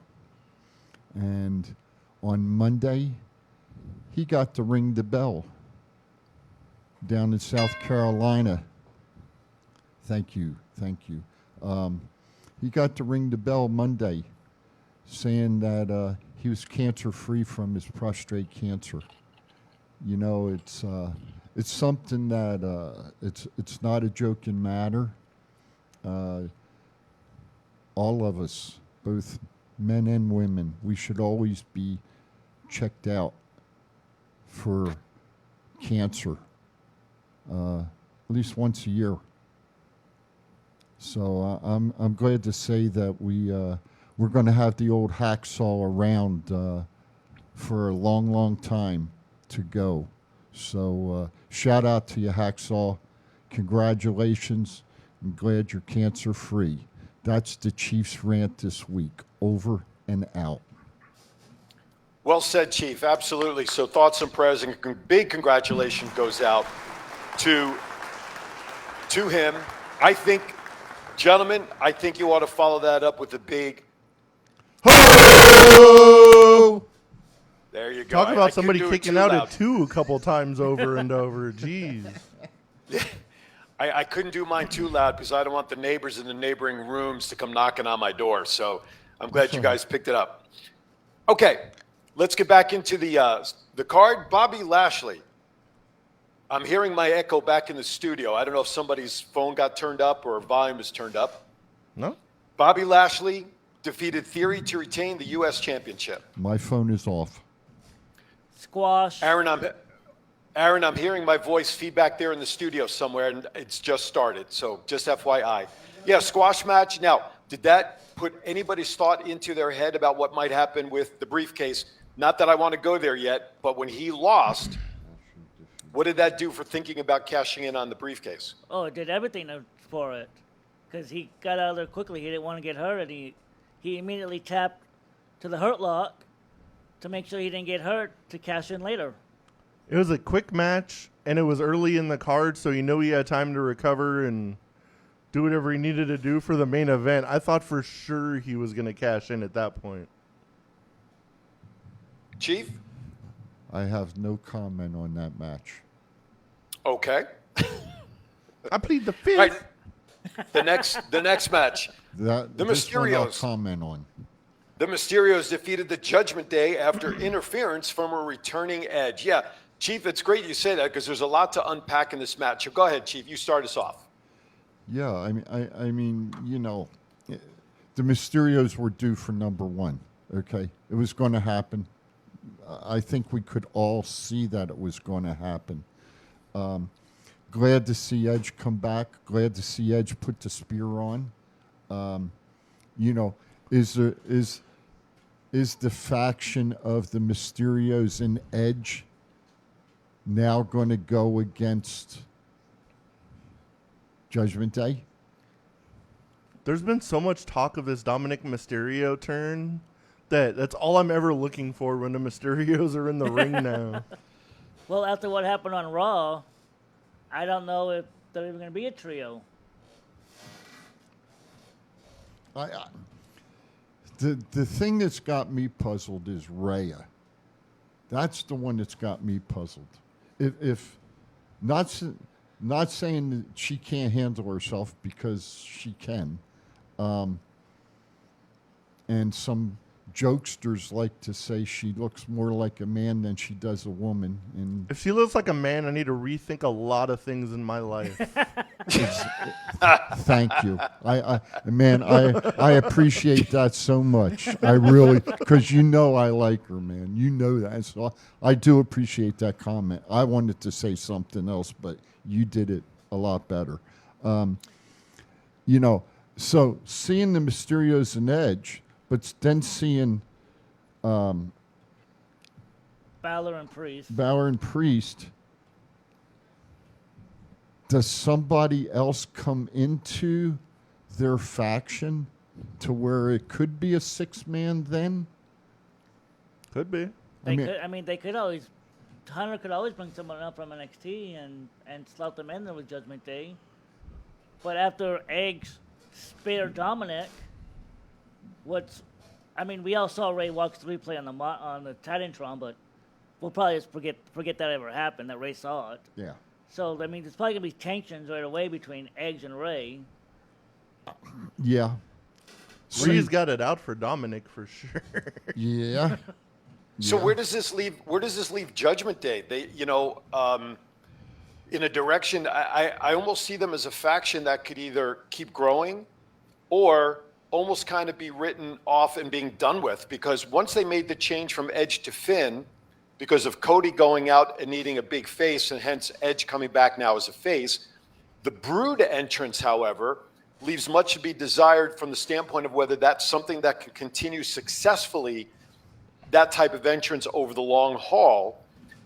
And on Monday, he got to ring the bell down in South Carolina. Thank you. He got to ring the bell Monday saying that he was cancer-free from his prostate cancer. You know, it's something that it's not a joking matter. All of us, both men and women, we should always be checked out for cancer, at least once a year. So I'm glad to say that we're going to have the old Hacksaw around for a long, long time to go. So shout out to you, Hacksaw. Congratulations. I'm glad you're cancer-free. That's the Chiefs Rant this week. Over and out. Well said, Chief. Absolutely. So thoughts and prayers and big congratulations goes out to him. I think, gentlemen, I think you ought to follow that up with a big Ho! There you go. Talk about somebody couldn't do it kicking too out loud. at 2 a couple times over and over. Jeez. I couldn't do mine too loud because I don't want the neighbors in the neighboring rooms to come knocking on my door. So I'm glad you guys picked it up. Okay, let's get back into the card. Bobby Lashley. I'm hearing my echo back in the studio. I don't know if somebody's phone got turned up or volume is turned up. No? Bobby Lashley defeated Theory to retain the U.S. Championship. My phone is off. Squash. Aaron, I'm hearing my voice feedback there in the studio somewhere, and it's just started. So just FYI. Yeah, squash match. Now, did that put anybody's thought into their head about what might happen with the briefcase? Not that I want to go there yet, but when he lost, what did that do for thinking about cashing in on the briefcase? Oh, it did everything for it. Because he got out of there quickly. He didn't want to get hurt, and he immediately tapped to the hurt lock to make sure he didn't get hurt to cash in later. It was a quick match, and it was early in the card, so he had time to recover and do whatever he needed to do for the main event. I thought for sure he was going to cash in at that point. Chief? I have no comment on that match. Okay. I plead the fifth. Right. The next match. The This one I'll Mysterios. comment on. The Mysterios defeated the Judgment Day after interference from a returning Edge. Yeah, Chief, it's great you say that because there's a lot to unpack in this match. So go ahead, Chief. You start us off. Yeah, I mean, the Mysterios were due for number one. Okay, it was going to happen. I think we could all see that it was going to happen. Glad to see Edge come back. Glad to see Edge put the spear on. Is the faction of the Mysterios and Edge now going to go against Judgment Day? There's been so much talk of this Dominic Mysterio turn that's all I'm ever looking for when the Mysterios are in the ring now. Well, after what happened on Raw, I don't know if they're even going to be a trio. The thing that's got me puzzled is Rhea. That's the one that's got me puzzled. If not saying that she can't handle herself, because she can, and some jokesters like to say she looks more like a man than she does a woman. And If she looks like a man, I need to rethink a lot of things in my life. thank you. I appreciate that so much. I really, because I like her, man. You know that. So I do appreciate that comment. I wanted to say something else, but you did it a lot better. So seeing the Mysterios and Edge, but then seeing Balor and Priest. Does somebody else come into their faction to where it could be a 6-man then? Could be. They could always. Hunter could always bring someone up from NXT and slot them in there with Judgment Day. But after Edge spared Dominic, we all saw Ray Walk's replay on the Titantron, but we'll probably just forget that ever happened, that Ray saw it. Yeah. So, there's probably going to be tensions right away between Edge and Ray. Yeah. Ray's got it out for Dominic for sure. Yeah. So where does this leave Judgment Day? They, in a direction, I almost see them as a faction that could either keep growing or almost kind of be written off and being done with, because once they made the change from Edge to Finn, because of Cody going out and needing a big face, and hence Edge coming back now as a face, the Brood entrance, however, leaves much to be desired from the standpoint of whether that's something that can continue successfully, that type of entrance over the long haul.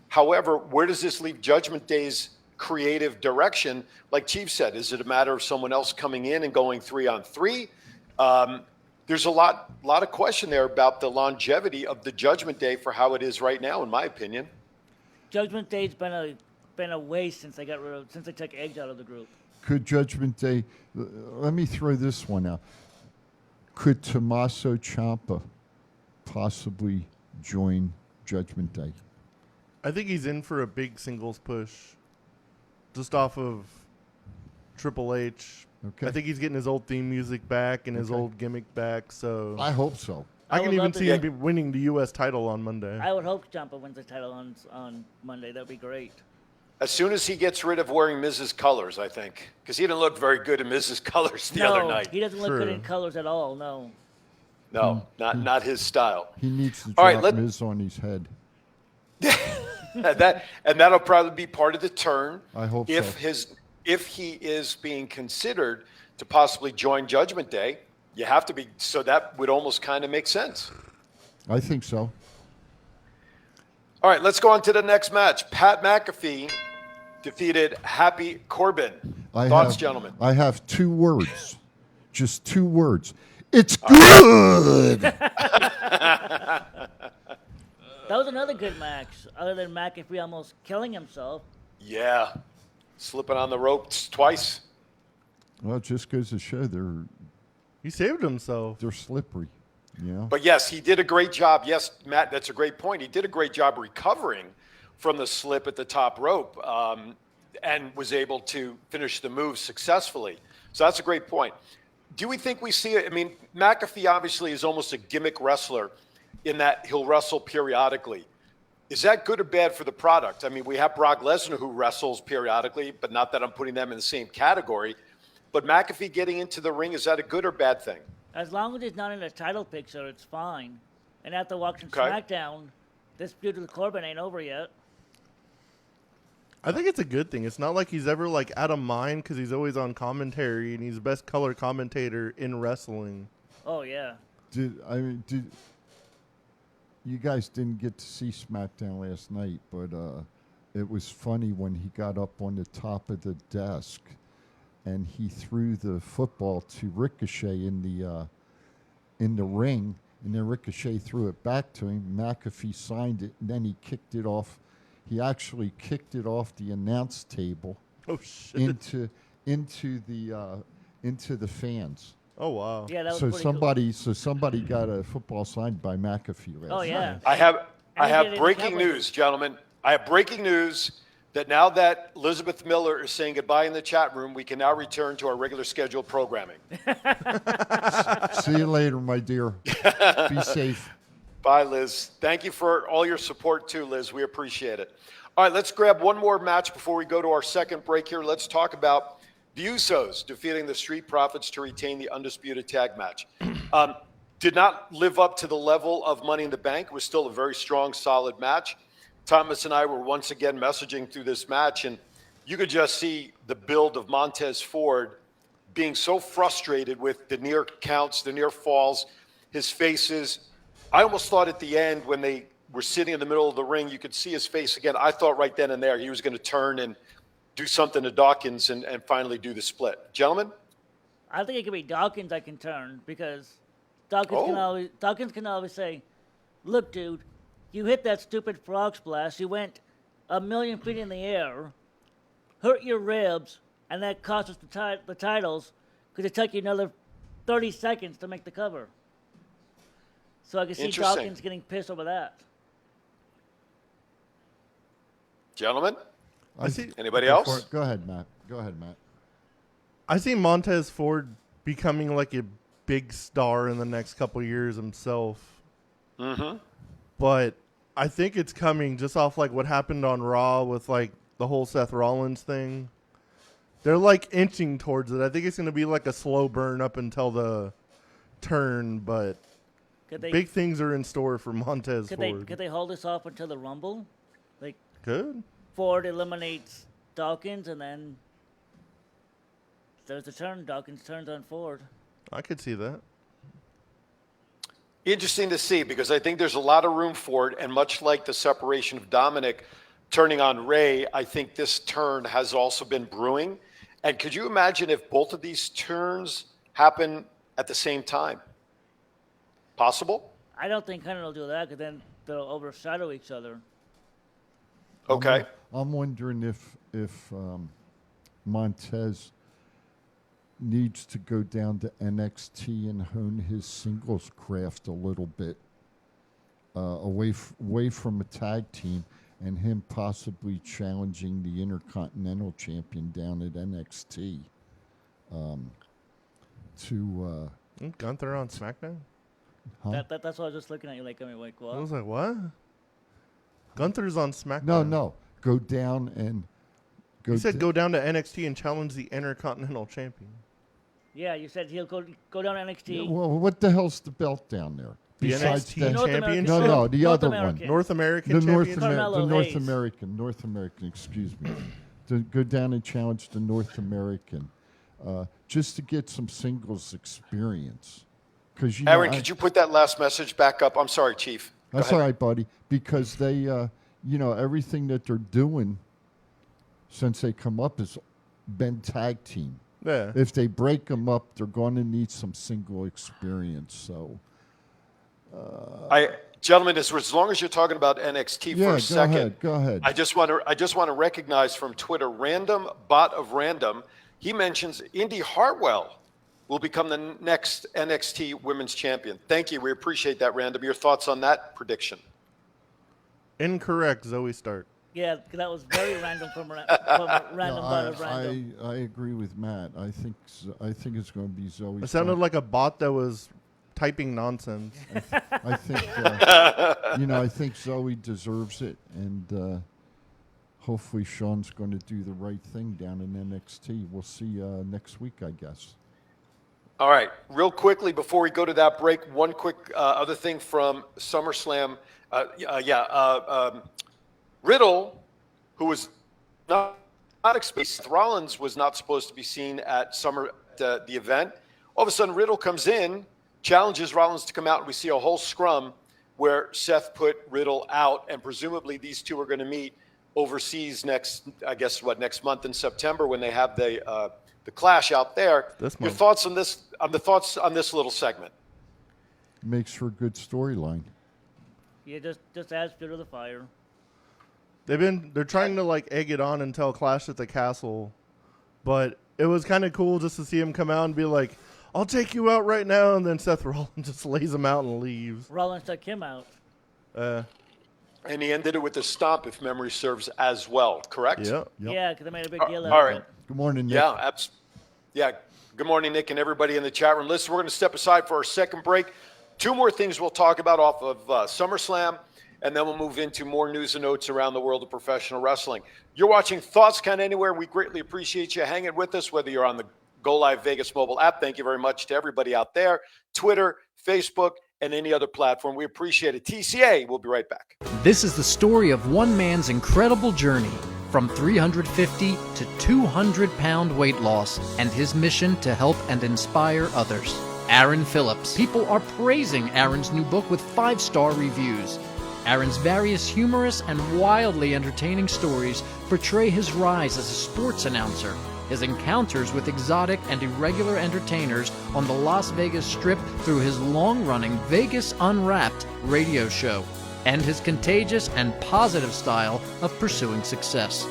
However, where does this leave Judgment Day's creative direction? Like Chief said, is it a matter of someone else coming in and going 3-on-3? There's a lot of question there about the longevity of the Judgment Day for how it is right now, in my opinion. Judgment Day's been a waste since they took Edge out of the group. Could Judgment Day? Let me throw this one out. Could Tommaso Ciampa possibly join Judgment Day? I think he's in for a big singles push, just off of Triple H. Okay. I think he's getting his old theme music back and his old gimmick back. So I hope so. I can even see him be winning the U.S. title on Monday. I would hope Ciampa wins the title on Monday. That'd be great. As soon as he gets rid of wearing Miz's colors, I think, because he didn't look very good in Miz's colors the other night. He doesn't look good in colors at all. No. No, not his style. He needs to drop Miz on his head. That'll probably be part of the turn. I hope if he is being considered to possibly join Judgment Day. You have to be. So that would almost kind of make sense. I think so. All right, let's go on to the next match. Pat McAfee defeated Happy Corbin. Thoughts, gentlemen? I have 2 words. Just 2 words. It's good. That was another good match, other than McAfee almost killing himself. Yeah, slipping on the ropes twice. Well, it just goes to show He saved himself. they're slippery. Yeah. But yes, he did a great job. Yes, Matt, that's a great point. He did a great job recovering from the slip at the top rope and was able to finish the move successfully. So that's a great point. Do we think we see it? I mean, McAfee obviously is almost a gimmick wrestler in that he'll wrestle periodically. Is that good or bad for the product? I mean, we have Brock Lesnar who wrestles periodically, but not that I'm putting them in the same category. But McAfee getting into the ring, is that a good or bad thing? As long as he's not in a title picture, it's fine. And after watching Okay. SmackDown, this feud with Corbin ain't over yet. I think it's a good thing. It's not like he's ever like out of mind because he's always on commentary and he's the best color commentator in wrestling. Oh, yeah. Did you guys didn't get to see SmackDown last night, but it was funny when he got up on the top of the desk and he threw the football to Ricochet in the ring, and then Ricochet threw it back to him. McAfee signed it, and then he kicked it off. He actually kicked it off the announce table into the fans. Oh wow! Yeah, that was So pretty somebody got a football signed by McAfee last Oh, yeah. night. I have And he did it in breaking public. news, gentlemen. I have breaking news that now that Elizabeth Miller is saying goodbye in the chat room, we can now return to our regular scheduled programming. See you later, my dear. Be safe. Bye, Liz. Thank you for all your support, too, Liz. We appreciate it. All right, let's grab one more match before we go to our second break here. Let's talk about the Usos defeating the Street Profits to retain the Undisputed Tag match. Did not live up to the level of Money in the Bank. It was still a very strong, solid match. Thomas and I were once again messaging through this match, and you could just see the build of Montez Ford being so frustrated with the near counts, the near falls, his faces. I almost thought at the end when they were sitting in the middle of the ring, you could see his face again. I thought right then and there he was going to turn and do something to Dawkins and finally do the split. Gentlemen? I think it could be Dawkins that can turn because Dawkins can always say, look, dude, you hit that stupid frog splash. You went 1,000,000 feet in the air, hurt your ribs, and that cost us the titles because it took you another 30 seconds to make the cover. So I can see Interesting. Dawkins getting pissed over that. Gentlemen? I see. Anybody else? Go ahead, Matt. Go ahead, Matt. I see Montez Ford becoming like a big star in the next couple of years himself. Mm-hmm. But I think it's coming just off like what happened on Raw with like the whole Seth Rollins thing. They're like inching towards it. I think it's going to be like a slow burn up until the turn, but big things are in store for Montez Ford. Could they hold this off until the Rumble? Like Good. Ford eliminates Dawkins and then there's the turn. Dawkins turns on Ford. I could see that. Interesting to see because I think there's a lot of room for it. And much like the separation of Dominic turning on Ray, I think this turn has also been brewing. And could you imagine if both of these turns happen at the same time? Possible? I don't think Hunter will do that because then they'll overshadow each other. Okay. I'm wondering if Montez needs to go down to NXT and hone his singles craft a little bit, away from a tag team, and him possibly challenging the Intercontinental Champion down at NXT. Gunther on SmackDown? Huh? That's what I was just looking at you like, I mean, like, what? I was like, what? Gunther's on SmackDown. No. Go down and go. He said go down to NXT and challenge the Intercontinental Champion. Yeah, you said he'll go down to NXT. Well, what the hell's the belt down there? The Besides NXT that- Championship? No, the North other American. one. North American The Championship? North American, excuse me. To go down and challenge the North American, just to get some singles experience. Because Aaron, could you put that last message back up? I'm sorry, Chief. Go That's ahead. all right, buddy. Because they, everything that they're doing since they come up has been tag team. Yeah. If they break them up, they're going to need some single experience. So, Gentlemen, as long as you're talking about NXT for a second, go ahead. I just want to recognize from Twitter, Random Bot of Random. He mentions Indy Hartwell will become the next NXT Women's Champion. Thank you. We appreciate that, Random. Your thoughts on that prediction? Incorrect, Zoe Stark. Yeah, that was very random from Random Bot of Random. I agree with Matt. I think it's going to be Zoe. It sounded like a bot that was typing nonsense. I think I think Zoe deserves it, and hopefully Sean's going to do the right thing down in NXT. We'll see next week, I guess. All right. Real quickly, before we go to that break, one quick other thing from SummerSlam. Riddle, who was not expected, Seth Rollins was not supposed to be seen at the event. All of a sudden, Riddle comes in, challenges Rollins to come out, and we see a whole scrum where Seth put Riddle out, and presumably these two are going to meet overseas next month in September when they have the clash out there. Your thoughts on this? The thoughts on this little segment? Makes for a good storyline. Yeah, just adds fuel to the fire. They're trying to like egg it on until Clash at the Castle, but it was kind of cool just to see him come out and be like, "I'll take you out right now," and then Seth Rollins just lays him out and leaves. Rollins took him out. And he ended it with a stomp, if memory serves, as well. Correct? Yeah, because they made a big deal out all of right. it. Good morning, Nick. Yeah. Good morning, Nick, and everybody in the chat room. Listen, we're going to step aside for our second break. Two more things we'll talk about off of SummerSlam, and then we'll move into more news and notes around the world of professional wrestling. You're watching Thoughts Count Anywhere. We greatly appreciate you hanging with us, whether you're on the Go Live Vegas mobile app. Thank you very much to everybody out there. Twitter, Facebook, and any other platform. We appreciate it. TCA, we'll be right back. This is the story of one man's incredible journey from 350 to 200-pound weight loss and his mission to help and inspire others. Aaron Phillips. People are praising Aaron's new book with 5-star reviews. Aaron's various humorous and wildly entertaining stories portray his rise as a sports announcer, his encounters with exotic and irregular entertainers on the Las Vegas Strip through his long-running Vegas Unwrapped radio show, and his contagious and positive style of pursuing success.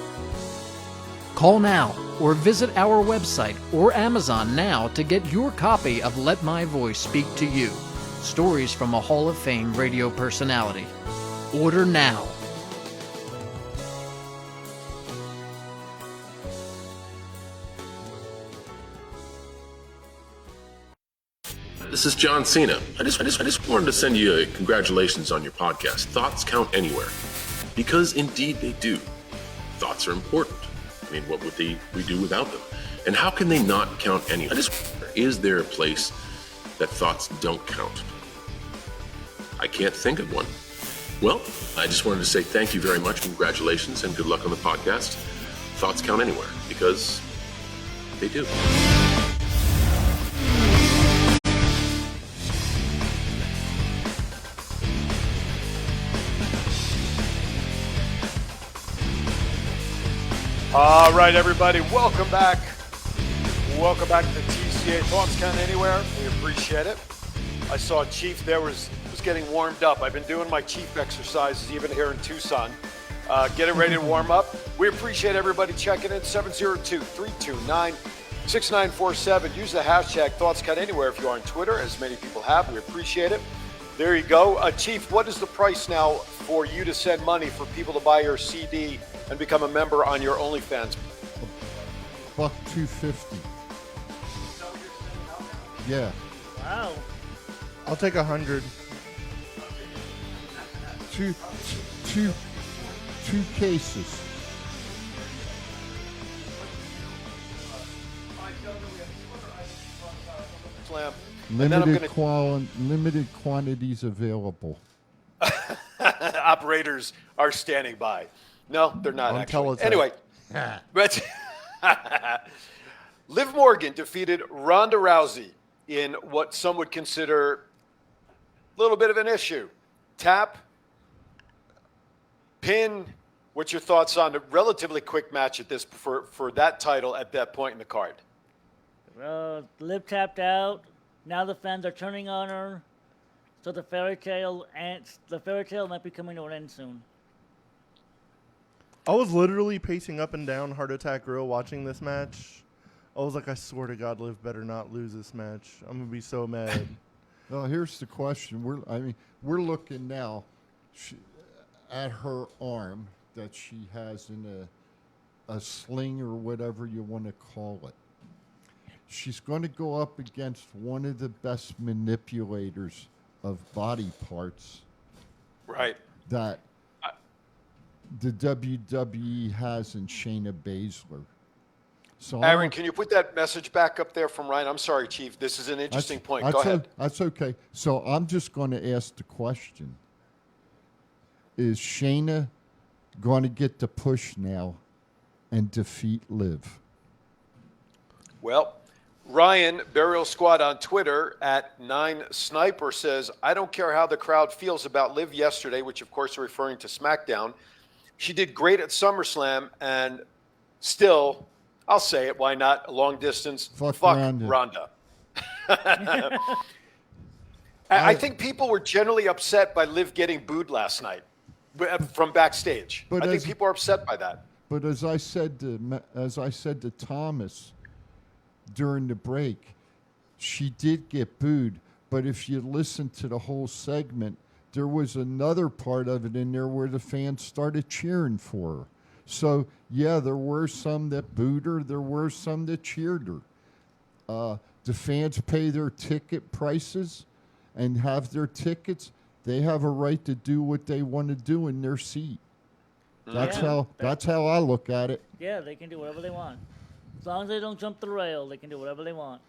Call now or visit our website or Amazon now to get your copy of Let My Voice Speak to You, stories from a Hall of Fame radio personality. Order now. This is John Cena. I just wanted to send you a congratulations on your podcast. Thoughts count anywhere. Because indeed they do. Thoughts are important. I mean, what would we do without them? And how can they not count anywhere? Is there a place that thoughts don't count? I can't think of one. Well, I just wanted to say thank you very much, congratulations, and good luck on the podcast. Thoughts count anywhere, because they do. All right, everybody, welcome back. Welcome back to the TCA Thoughts Count Anywhere. We appreciate it. I saw Chief there was getting warmed up. I've been doing my Chief exercises even here in Tucson. Getting ready to warm up. We appreciate everybody checking in. 702-329-6947. Use the hashtag Thoughts Count Anywhere if you're on Twitter, as many people have. We appreciate it. There you go. Chief, what is the price now for you to send money for people to buy your CD and become a member on your OnlyFans? $250. Yeah. Wow. I'll take 100. Two cases. Slam. Limited quantities available. Operators are standing by. No, they're not On actually. teletype. Anyway, but Liv Morgan defeated Ronda Rousey in what some would consider a little bit of an issue. Tap, pin. What's your thoughts on a relatively quick match at this for that title at that point in the card? Liv tapped out. Now the fans are turning on her. So the fairy tale might be coming to an end soon. I was literally pacing up and down Heart Attack Grill watching this match. I was like, I swear to God, Liv better not lose this match. I'm gonna be so mad. Well, here's the question. We're looking now at her arm that she has in a sling or whatever you want to call it. She's going to go up against one of the best manipulators of body parts. Right. That the WWE has in Shayna Baszler. So Aaron, can you put that message back up there from Ryan? I'm sorry, Chief. This is an interesting point. Go ahead. That's okay. So I'm just going to ask the question. Is Shayna going to get the push now and defeat Liv? Well, Ryan, Burial Squad on Twitter at 9Sniper says, I don't care how the crowd feels about Liv yesterday, which of course are referring to SmackDown. She did great at SummerSlam and still, I'll say it, why not? A long distance. Fuck Ronda. I think people were generally upset by Liv getting booed last night from backstage. I think people are upset by that. But as I said to Thomas during the break, she did get booed. But if you listen to the whole segment, there was another part of it in there where the fans started cheering for her. So, yeah, there were some that booed her. There were some that cheered her. The fans pay their ticket prices and have their tickets. They have a right to do what they want to do in their seat. That's how I look at it. Yeah, they can do whatever they want. As long as they don't jump the rail, they can do whatever they want.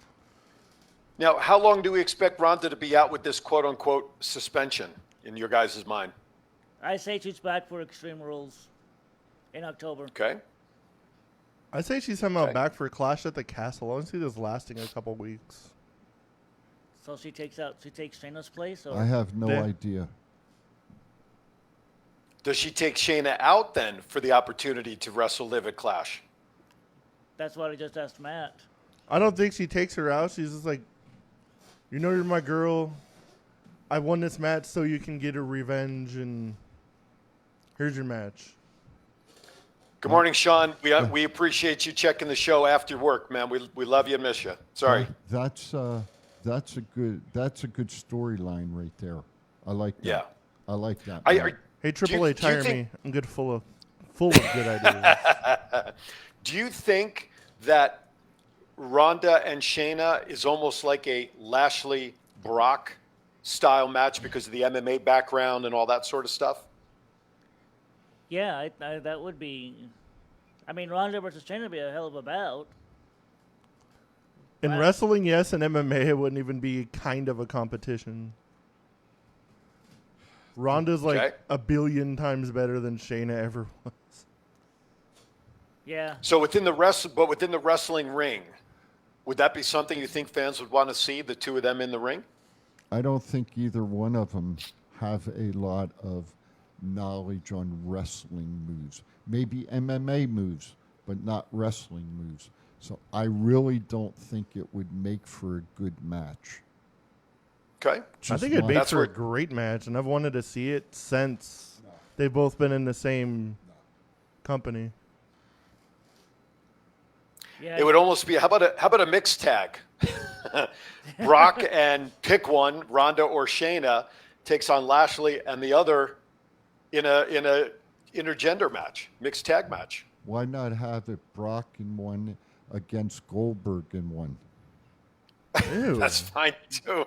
Now, how long do we expect Ronda to be out with this quote-unquote suspension in your guys' mind? I say she's back for Extreme Rules in October. Okay. I say she's somehow back for Clash at the Castle. I want to see this lasting a couple weeks. So she takes Shayna's place? Or? I have no idea. Does she take Shayna out then for the opportunity to wrestle Liv at Clash? That's what I just asked Matt. I don't think she takes her out. She's just like, you know, you're my girl. I won this match so you can get a revenge, and here's your match. Good morning, Sean. We appreciate you checking the show after work, man. We love you and miss you. Sorry. That's a good storyline right there. I like that. Yeah. I like that. Hey, Triple H, hire me. I'm good, full of good ideas. Do you think that Ronda and Shayna is almost like a Lashley Brock style match because of the MMA background and all that sort of stuff? Yeah, that would be. I mean, Ronda versus Shayna would be a hell of a bout. In wrestling, yes. In MMA, it wouldn't even be kind of a competition. Ronda's like a billion times better than Shayna ever was. Yeah. So within the wrestling ring, would that be something you think fans would want to see, the two of them in the ring? I don't think either one of them have a lot of knowledge on wrestling moves. Maybe MMA moves, but not wrestling moves. So I really don't think it would make for a good match. Okay. I think it'd make for a great match, and I've wanted to see it since they've both been in the same company. Yeah. It would almost be how about a mixed tag? Brock and pick one, Ronda or Shayna takes on Lashley, and the other in a intergender match, mixed tag match. Why not have it Brock in one against Goldberg in one? Ew. That's fine too.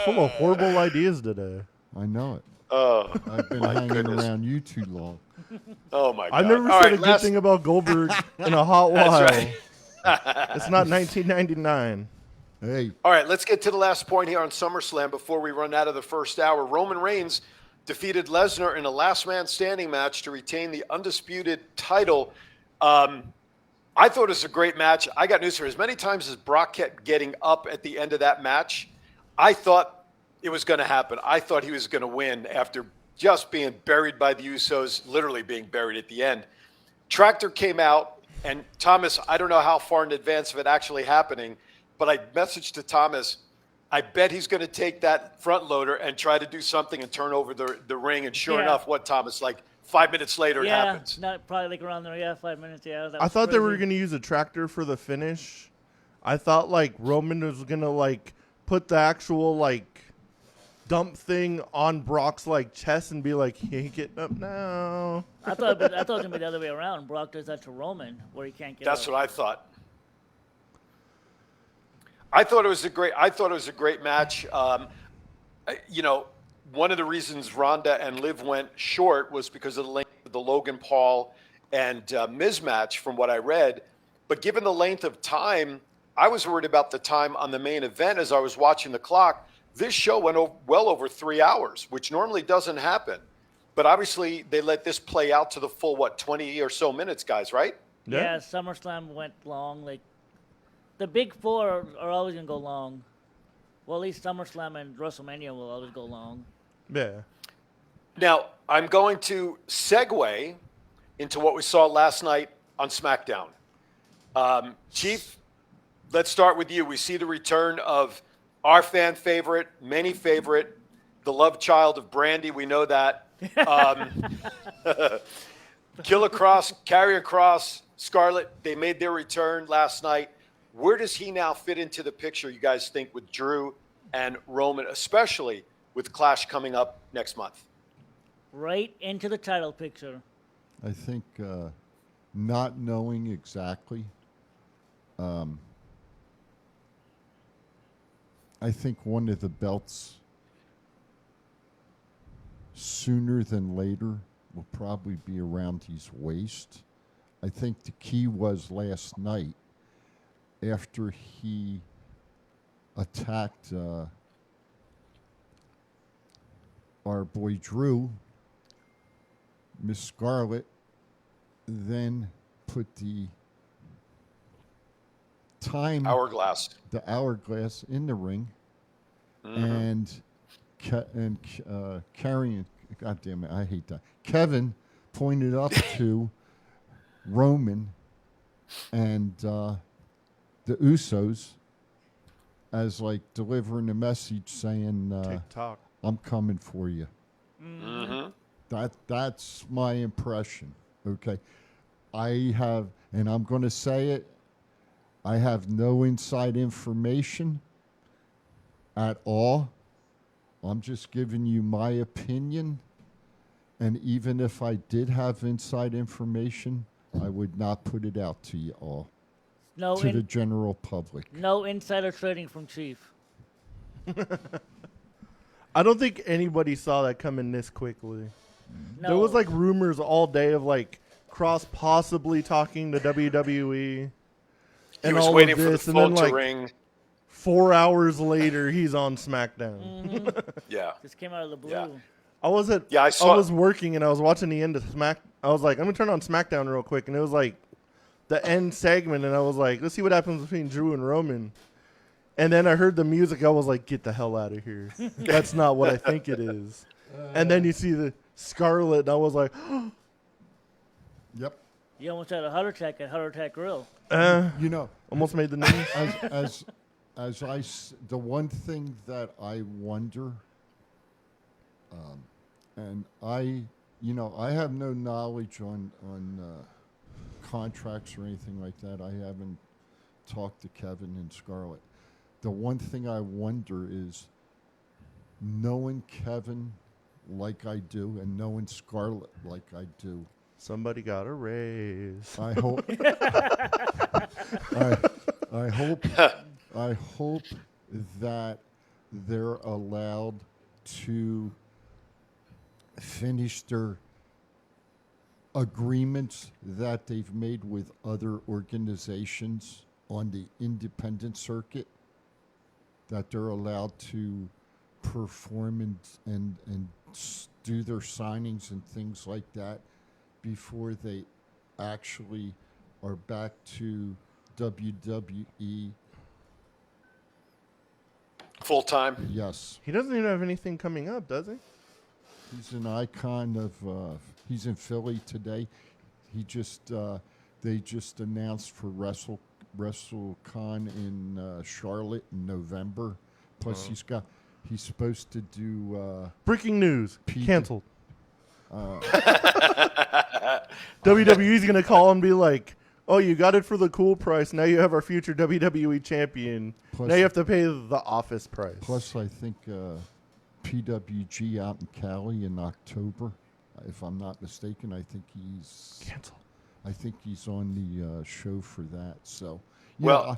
Full of horrible ideas today. I know it. Oh, I've been my hanging goodness. around you too long. Oh my God! I've never said a good thing about Goldberg in a hot while. That's right. It's not 1999. Hey. All right, let's get to the last point here on SummerSlam before we run out of the first hour. Roman Reigns defeated Lesnar in a last man standing match to retain the undisputed title. I thought it was a great match. I got news for you. As many times as Brock kept getting up at the end of that match, I thought it was going to happen. I thought he was going to win after just being buried by the Usos, literally being buried at the end. Tractor came out, and Thomas, I don't know how far in advance of it actually happening, but I messaged to Thomas, I bet he's going to take that front loader and try to do something and turn over the ring. And sure enough, what, Thomas, like 5 minutes later, it happens. Not probably like around there, 5 minutes, That I was thought they were crazy. going to use a tractor for the finish. I thought, like, Roman was going to, like, put the actual, like, dump thing on Brock's, like, chest and be like, he ain't getting up now. I thought it was going to be the other way around. Brock does that to Roman, where he can't get That's up. what I thought. I thought it was a great match. You know, one of the reasons Ronda and Liv went short was because of the length of the Logan Paul and Miz match, from what I read. But given the length of time, I was worried about the time on the main event as I was watching the clock. This show went well over 3 hours, which normally doesn't happen. But obviously, they let this play out to the full, 20 or so minutes, guys, right? Yeah, SummerSlam went long. Like, the big four are always going to go long. Well, at least SummerSlam and WrestleMania will always go long. Yeah. Now, I'm going to segue into what we saw last night on SmackDown. Chief, let's start with you. We see the return of our fan favorite, many favorite, the love child of Brandy. We know that. Killer Cross, Karrion Kross, Scarlett, they made their return last night. Where does he now fit into the picture, you guys think, with Drew and Roman, especially with Clash coming up next month? Right into the title picture. I think not knowing exactly, I think one of the belts sooner than later will probably be around his waist. I think the key was last night after he attacked our boy Drew, Miss Scarlett then put the hourglass in the ring, and Karrion, God damn it, I hate that. Kevin pointed up to Roman and the Usos as like delivering a message saying, TikTok. I'm coming for you. That's my impression. Okay. I have, and I'm going to say it, I have no inside information at all. I'm just giving you my opinion. And even if I did have inside information, I would not put it out to you all, to the general public. No insider trading from Chief. I don't think anybody saw that coming this quickly. No. There was like rumors all day of like Cross possibly talking to WWE. He was waiting for the phone to like, ring. 4 hours later, he's on SmackDown. Yeah. Just came out of the blue. Yeah. I was working and I was watching the end of I was like, I'm gonna turn on SmackDown real quick, and it was like the end segment, and I was like, let's see what happens between Drew and Roman. And then I heard the music. I was like, get the hell out of here. That's not what I think it is. And then you see the Scarlett, and I was like, yep. You almost had a heart attack at Heart Attack Grill. You know, almost made the news. The one thing that I wonder, and I have no knowledge on contracts or anything like that. I haven't talked to Kevin and Scarlett. The one thing I wonder is, knowing Kevin like I do and knowing Scarlett like I do, somebody got a raise. I hope. I hope that they're allowed to finish their agreements that they've made with other organizations on the independent circuit, that they're allowed to perform and do their signings and things like that before they actually are back to WWE. Full time. Yes. He doesn't even have anything coming up, does he? He's an icon of. He's in Philly today. He just they just announced for WrestleCon in Charlotte in November. Plus, he's supposed to do. Breaking news: canceled. WWE's gonna call and be like, "Oh, you got it for the cool price. Now you have our future WWE champion. Plus, now you have to pay the office price." Plus, I think PWG out in Cali in October, if I'm not mistaken. I think he's canceled. I think he's on the show for that. So, well,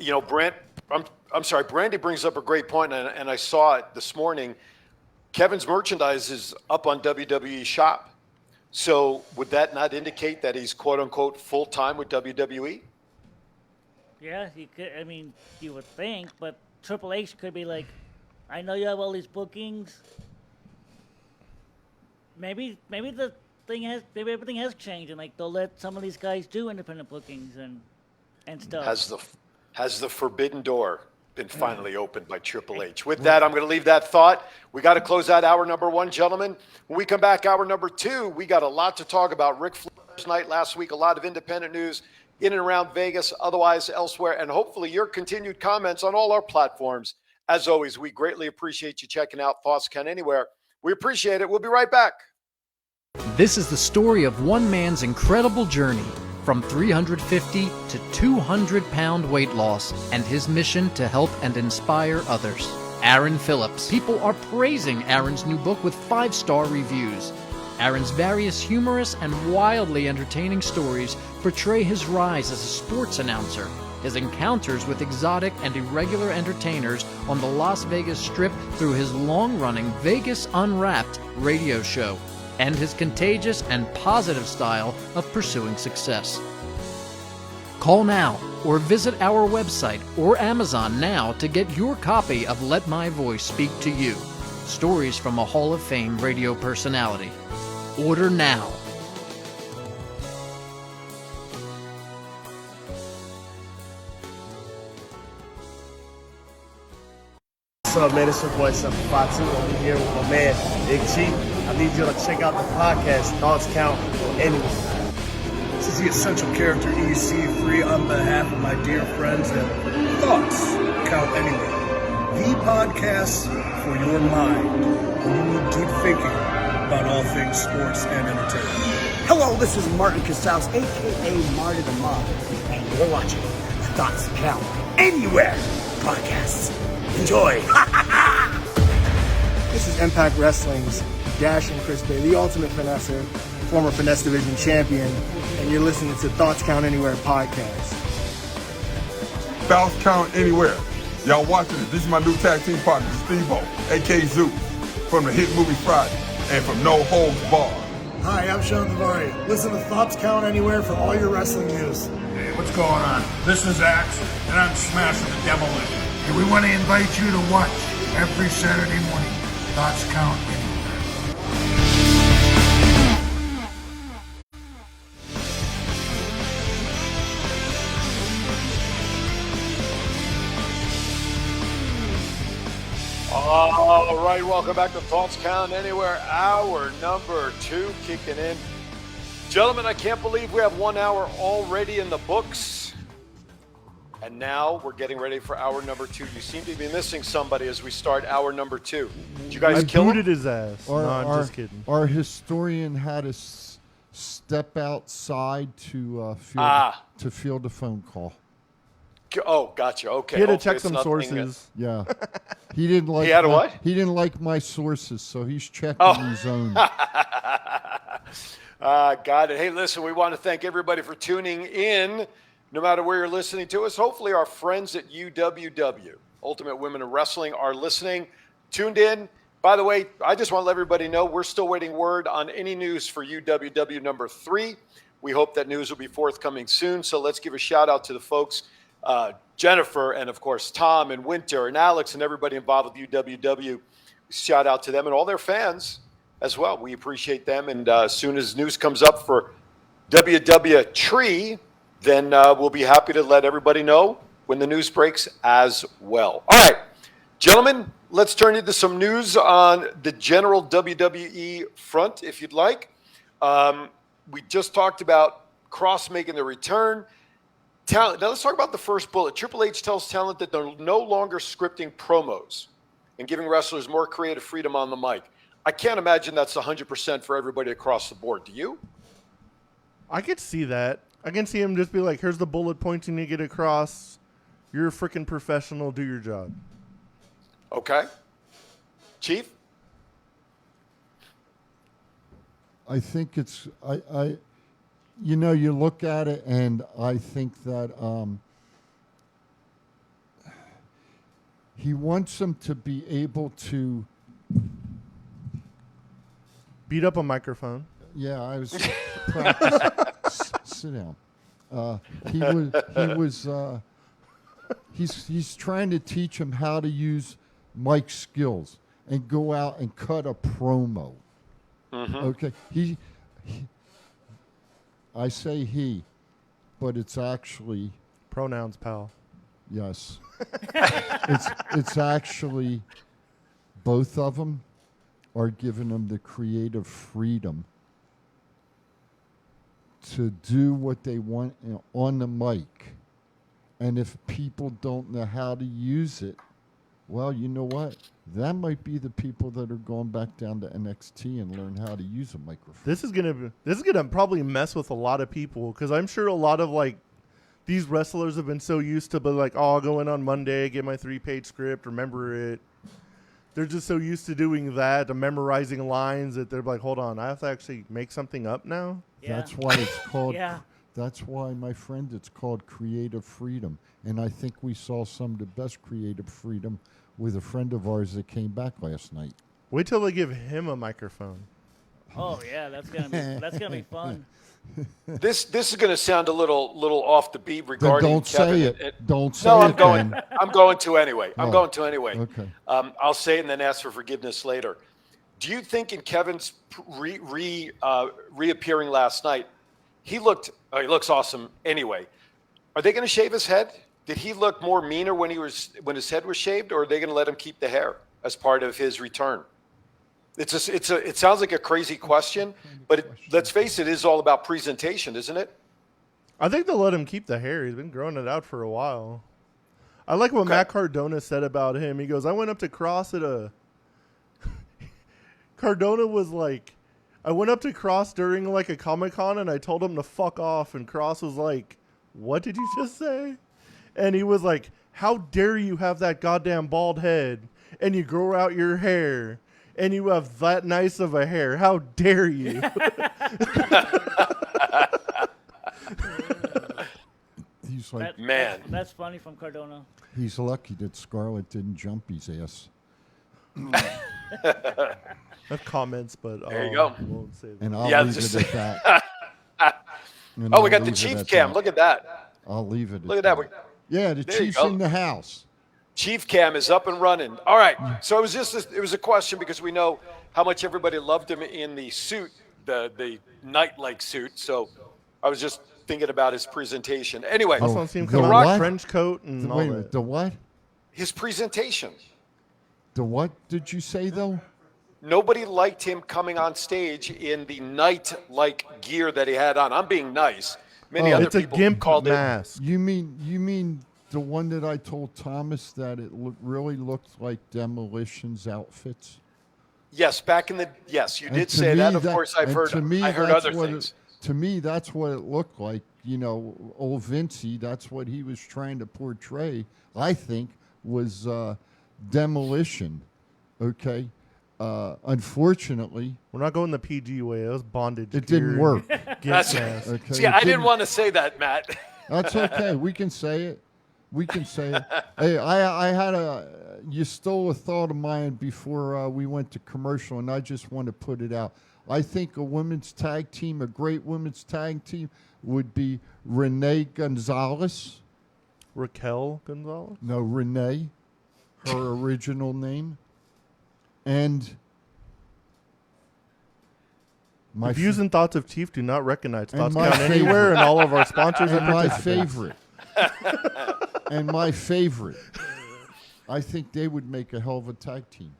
I'm sorry. Brandy brings up a great point, and I saw it this morning. Kevin's merchandise is up on WWE Shop. So would that not indicate that he's quote unquote full time with WWE? Yeah, he could. I mean, you would think, but Triple H could be like, "I know you have all these bookings. Maybe the thing has, maybe everything has changed, and like they'll let some of these guys do independent bookings and stuff." Has the forbidden door been finally opened by Triple H? With that, I'm going to leave that thought. We got to close out hour number one, gentlemen. When we come back, hour number two, we got a lot to talk about. Ric Flair's night last week, a lot of independent news in and around Vegas, otherwise elsewhere, and hopefully your continued comments on all our platforms. As always, we greatly appreciate you checking out Thoughts Count Anywhere. We appreciate it. We'll be right back. This is the story of one man's incredible journey from 350 to 200-pound weight loss and his mission to help and inspire others. Aaron Phillips. People are praising Aaron's new book with 5-star reviews. Aaron's various humorous and wildly entertaining stories portray his rise as a sports announcer, his encounters with exotic and irregular entertainers on the Las Vegas Strip through his long-running Vegas Unwrapped radio show, and his contagious and positive style of pursuing success. Call now or visit our website or Amazon now to get your copy of Let My Voice Speak to You, stories from a Hall of Fame radio personality. Order now. What's up, man? It's your boy, 752. I'm here with my man, Big G. I need you to check out the podcast, Thoughts Count Anywhere. This is the essential character EC3 on behalf of my dear friends at Thoughts Count Anywhere. The podcast for your mind when you need deep thinking about all things sports and entertainment. Hello, this is Martin Casals, a.k.a. Marty the Mob, and you're watching Thoughts Count Anywhere podcast. Enjoy. This is Impact Wrestling's Dash and Chris Bay, the ultimate finesser, former Finesse Division champion, and you're listening to Thoughts Count Anywhere podcast. Thoughts Count Anywhere. Y'all watching it. This is my new tag team partner, Steve-O, a.k.a. Zeus, from the hit movie Friday, and from No Holds Barred. Hi, I'm Sean Devari. Listen to Thoughts Count Anywhere for all your wrestling news. Hey, what's going on? This is Axe, and I'm smashing the demolition. And we want to invite you to watch every Saturday morning. Thoughts Count Anywhere. All right, welcome back to Thoughts Count Anywhere. Hour number two kicking in. Gentlemen, I can't believe we have 1 hour already in the books. And now we're getting ready for hour number two. You seem to be missing somebody as we start hour number two. Did you guys I kill booted him? his ass. No, I'm just kidding. Our historian had to step outside to field a phone call. Oh, gotcha. Okay. He had to Hopefully check some it's nothing, sources. Yeah, he didn't like. He had a what? He didn't like my sources, so he's checking his own. Got it. Hey, listen, we want to thank everybody for tuning in, no matter where you're listening to us. Hopefully our friends at UWW, Ultimate Women in Wrestling, are listening, tuned in. By the way, I just want to let everybody know we're still waiting word on any news for UWW number 3. We hope that news will be forthcoming soon. So let's give a shout out to the folks, Jennifer and, of course, Tom and Winter and Alex and everybody involved with UWW. Shout out to them and all their fans as well. We appreciate them. And as soon as news comes up for WW Tree, then we'll be happy to let everybody know when the news breaks as well. All right, gentlemen, let's turn into some news on the general WWE front, if you'd like. We just talked about Cross making the return. Talent. Now let's talk about the first bullet. Triple H tells Talent that they're no longer scripting promos and giving wrestlers more creative freedom on the mic. I can't imagine that's 100% for everybody across the board. Do you? I could see that. I can see him just be like, here's the bullet points you need to get across. You're a freaking professional. Do your job. Okay. Chief? I think it's you know, you look at it and I think that he wants them to be able to beat up a microphone. Yeah, I was sit down. He's trying to teach him how to use mic skills and go out and cut a promo. Mm-hmm. Okay, I say he, but it's actually pronouns, pal. Yes, it's actually both of them are giving them the creative freedom to do what they want on the mic. And if people don't know how to use it, well, you know what? That might be the people that are going back down to NXT and learn how to use a microphone. This is gonna probably mess with a lot of people because I'm sure a lot of like these wrestlers have been so used to, but like, oh, I'll go in on Monday, get my 3-page script, remember it. They're just so used to doing that, to memorizing lines that they're like, hold on, I have to actually make something up now. Yeah. That's why it's called. Yeah. That's why, my friend, it's called creative freedom. And I think we saw some of the best creative freedom with a friend of ours that came back last night. Wait till they give him a microphone. Oh yeah, that's gonna be fun. This is going to sound a little off the beat regarding don't Kevin. say it. Don't say no, it. I'm going. then. I'm going to anyway. I'm Oh, going to anyway. okay. I'll say it and then ask for forgiveness later. Do you think in Kevin's reappearing last night, he looks awesome anyway? Are they going to shave his head? Did he look more meaner when his head was shaved, or are they going to let him keep the hair as part of his return? It sounds like a crazy question, but let's face it is all about presentation, isn't it? I think they'll let him keep the hair. He's been growing it out for a while. I like what Matt Cardona said about him. He goes, I went up to Cross at a... Cardona was like, I went up to Cross during like a Comic-Con and I told him to fuck off. And Cross was like, what did you just say? And he was like, how dare you have that goddamn bald head and you grow out your hair and you have that nice of a hair. How dare you? He's like, man. That's funny from Cardona. He's lucky that Scarlett didn't jump his ass. I have comments, but there you go. I won't say that. And I'll leave just it at that. And Oh, we I'll got the leave it Chief at cam. that. Look at that. I'll leave it. Look at that. Yeah, the There you Chief's go. in the house. Chief cam is up and running. All right. So it was a question because we know how much everybody loved him in the suit, the night-like suit. So I was just thinking about his presentation. Anyway, Also want to see him The come out what? in a trench coat and all Wait a that. minute, the what? his presentation. The what did you say, though? Nobody liked him coming on stage in the night-like gear that he had on. I'm being nice. Many other It's a people gimp called mask. You mean the one that I told Thomas that it really looked like Demolition's outfits? Yes, yes, you And did to say me that. Of course, I've and heard. to me, I heard that's other what things. to me, that's what it looked like. You know, old Vincey, that's what he was trying to portray, I think, was Demolition. Okay? Unfortunately, We're not going the PG way. It was bondage. it didn't gear, work. gimp That's, mask. Okay? see, It I didn't want to say that, Matt. That's okay. We can say it. We can say it. Hey, I had you stole a thought of mine before we went to commercial, and I just want to put it out. I think a women's tag team, a great women's tag team, would be Renee Gonzalez. Raquel Gonzalez? No, Renee, her original name. And My The views and thoughts of Chief do not recognize And Thoughts my Count Anywhere, favorite. and all of our sponsors and and my participants. favorite. And my favorite. I think they would make a hell of a tag team.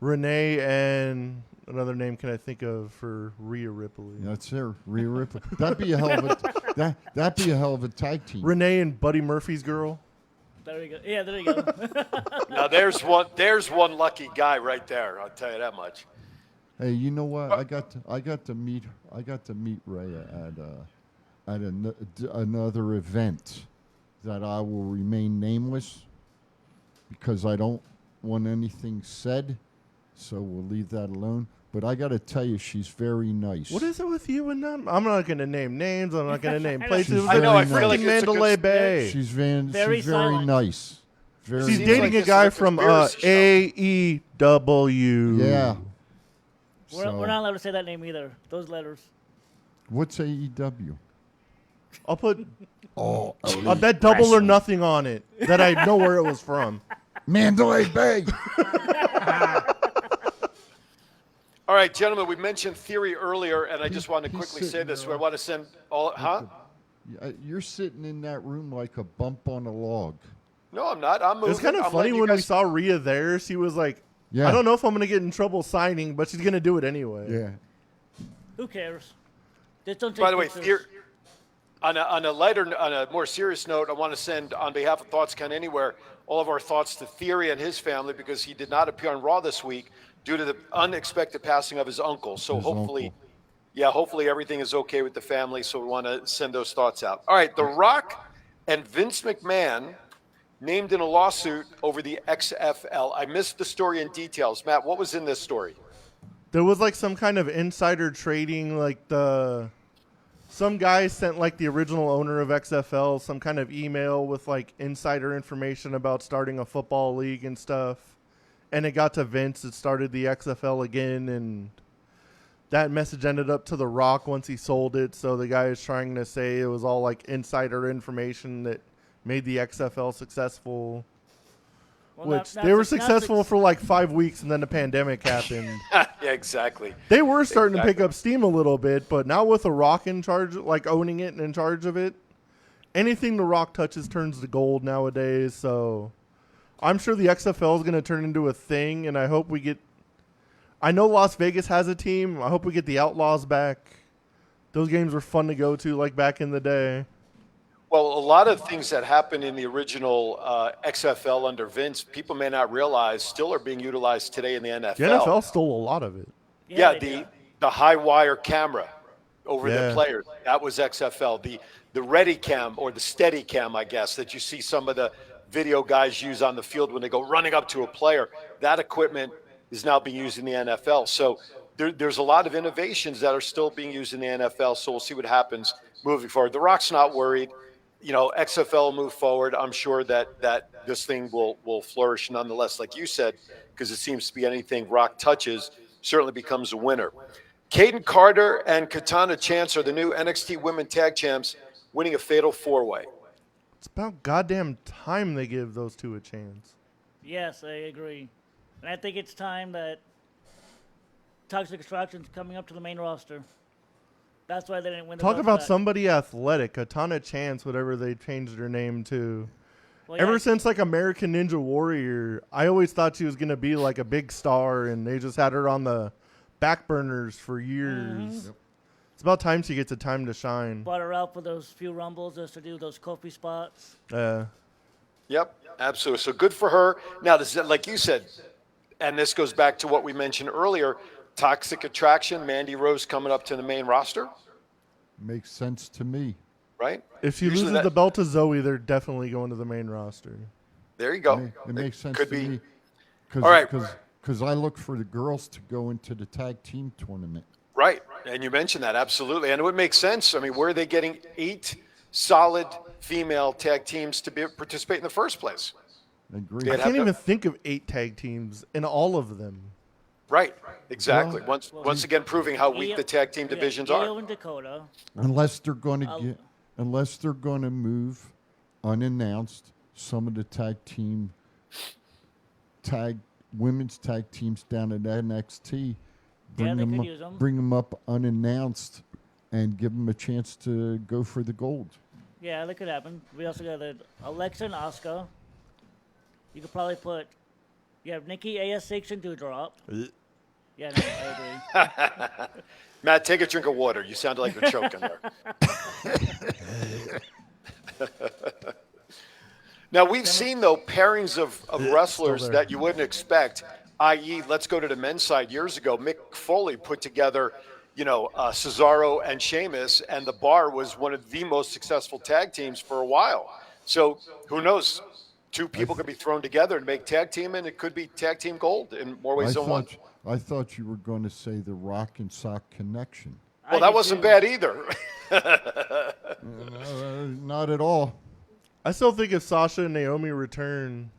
Renee and another name can I think of for Rhea Ripley? That's her, Rhea Ripley. That'd be a hell of a that'd be a hell of a tag team. Renee and Buddy Murphy's girl. There we go. Yeah, there you go. Now there's one lucky guy right there. I'll tell you that much. Hey, you know what? I got to meet Rhea at another event that I will remain nameless because I don't want anything said. So we'll leave that alone. But I got to tell you, she's very nice. What is it with you and them? I'm not going to name names. I'm not going to name places. She's I know, I Freaking feel like it's a Mandalay good- Bay. She's very silent. nice. Very She's nice. dating like a this is guy a from conspiracy AEW. Yeah. We're not allowed to say that name either. Those letters. What's AEW? I'll put. Oh, I'll bet double or nothing on it that I know where it was from. Mandalay Bay. All right, gentlemen, we mentioned Theory earlier, and I just want to quickly say this. I want to send all. Huh? You're sitting in that room like a bump on a log. No, I'm not. I'm moving. It's kind of I'm funny letting you when we guys- saw Rhea there. She was like, Yeah. I don't know if I'm going to get in trouble signing, but she's going to do it anyway. Yeah. Who cares? Just don't take By the way, pictures. on a more serious note, I want to send, on behalf of Thoughts Count Anywhere, all of our thoughts to Theory and his family because he did not appear on Raw this week due to the unexpected passing of his uncle. So hopefully everything is okay with the family. So we want to send those thoughts out. All right, The Rock and Vince McMahon named in a lawsuit over the XFL. I missed the story in details. Matt, what was in this story? There was like some kind of insider trading, like some guy sent like the original owner of XFL some kind of email with like insider information about starting a football league and stuff. And it got to Vince, it started the XFL again, and that message ended up to The Rock once he sold it. So the guy is trying to say it was all like insider information that made the XFL successful. Well, Which not they were suc- not successful suc- for like 5 weeks, and then the pandemic happened. Yeah, exactly. They were starting to pick Exactly. up steam a little bit, but now with The Rock in charge, like owning it and in charge of it, anything The Rock touches turns to gold nowadays. So I'm sure the XFL is going to turn into a thing, and I hope we get. I know Las Vegas has a team. I hope we get the Outlaws back. Those games were fun to go to, like back in the day. Well, a lot of things that happened in the original XFL under Vince, people may not realize, still are being utilized today in the NFL. The NFL stole a lot of it. Yeah, they the high wire camera over Yeah. the players, that was XFL. The ready cam or the steady cam, I guess, that you see some of the video guys use on the field when they go running up to a player, that equipment is now being used in the NFL. So there's a lot of innovations that are still being used in the NFL. So we'll see what happens moving forward. The Rock's not worried. You know, XFL will move forward. I'm sure that this thing will flourish nonetheless, like you said, because it seems to be anything Rock touches certainly becomes a winner. Caden Carter and Katana Chance are the new NXT Women Tag Champs, winning a fatal four-way. It's about goddamn time they give those two a chance. Yes, I agree. And I think it's time that Toxic Extraction's coming up to the main roster. That's why they didn't win the Talk belts about back. somebody athletic, Katana Chance, whatever they changed her name to. Well, Ever yeah, since like American Ninja Warrior, I always thought she was gonna be like a big star, and they just had her on the back burners for years. It's about time she gets a time to shine. bought her out for those few rumbles just to do those Kofi spots. Yep, absolutely. So good for her. Now, this is, like you said, and this goes back to what we mentioned earlier, Toxic Attraction, Mandy Rose coming up to the main roster, Makes sense to me. right? If she Usually loses that- the belt to Zoe, they're definitely going to the main roster. There you go. It makes sense could to be. me. All right. Because I look for the girls to go into the tag team tournament. Right, and you mentioned that, absolutely. And it would make sense. I mean, where are they getting 8 solid female tag teams to participate in the first place? Agree. They'd I have can't to- even think of 8 tag teams in all of them. Right, exactly. Well, once again, proving how weak the tag team divisions Io are. and Dakota. Unless they're going to move unannounced some of the tag women's tag teams down at NXT. Yeah, they could use 'em. Bring them up unannounced and give them a chance to go for the gold. Yeah, that could happen. We also got Alexa and Asuka. You could probably put. You have Nikki AS6 and Doudrop. Yeah, no, I agree. Matt, take a drink of water. You sound like you're choking there. Now, we've seen, though, pairings of wrestlers that you wouldn't expect, i.e., let's go to the men's side. Years ago, Mick Foley put together, Cesaro and Sheamus, and the Bar was one of the most successful tag teams for a while. So who knows? Two people could be thrown together and make tag team, and it could be tag team gold in more ways than one. I thought you were going to say the Rock and Sock connection. Well, that wasn't bad either. Not at all. I still think if Sasha and Naomi return,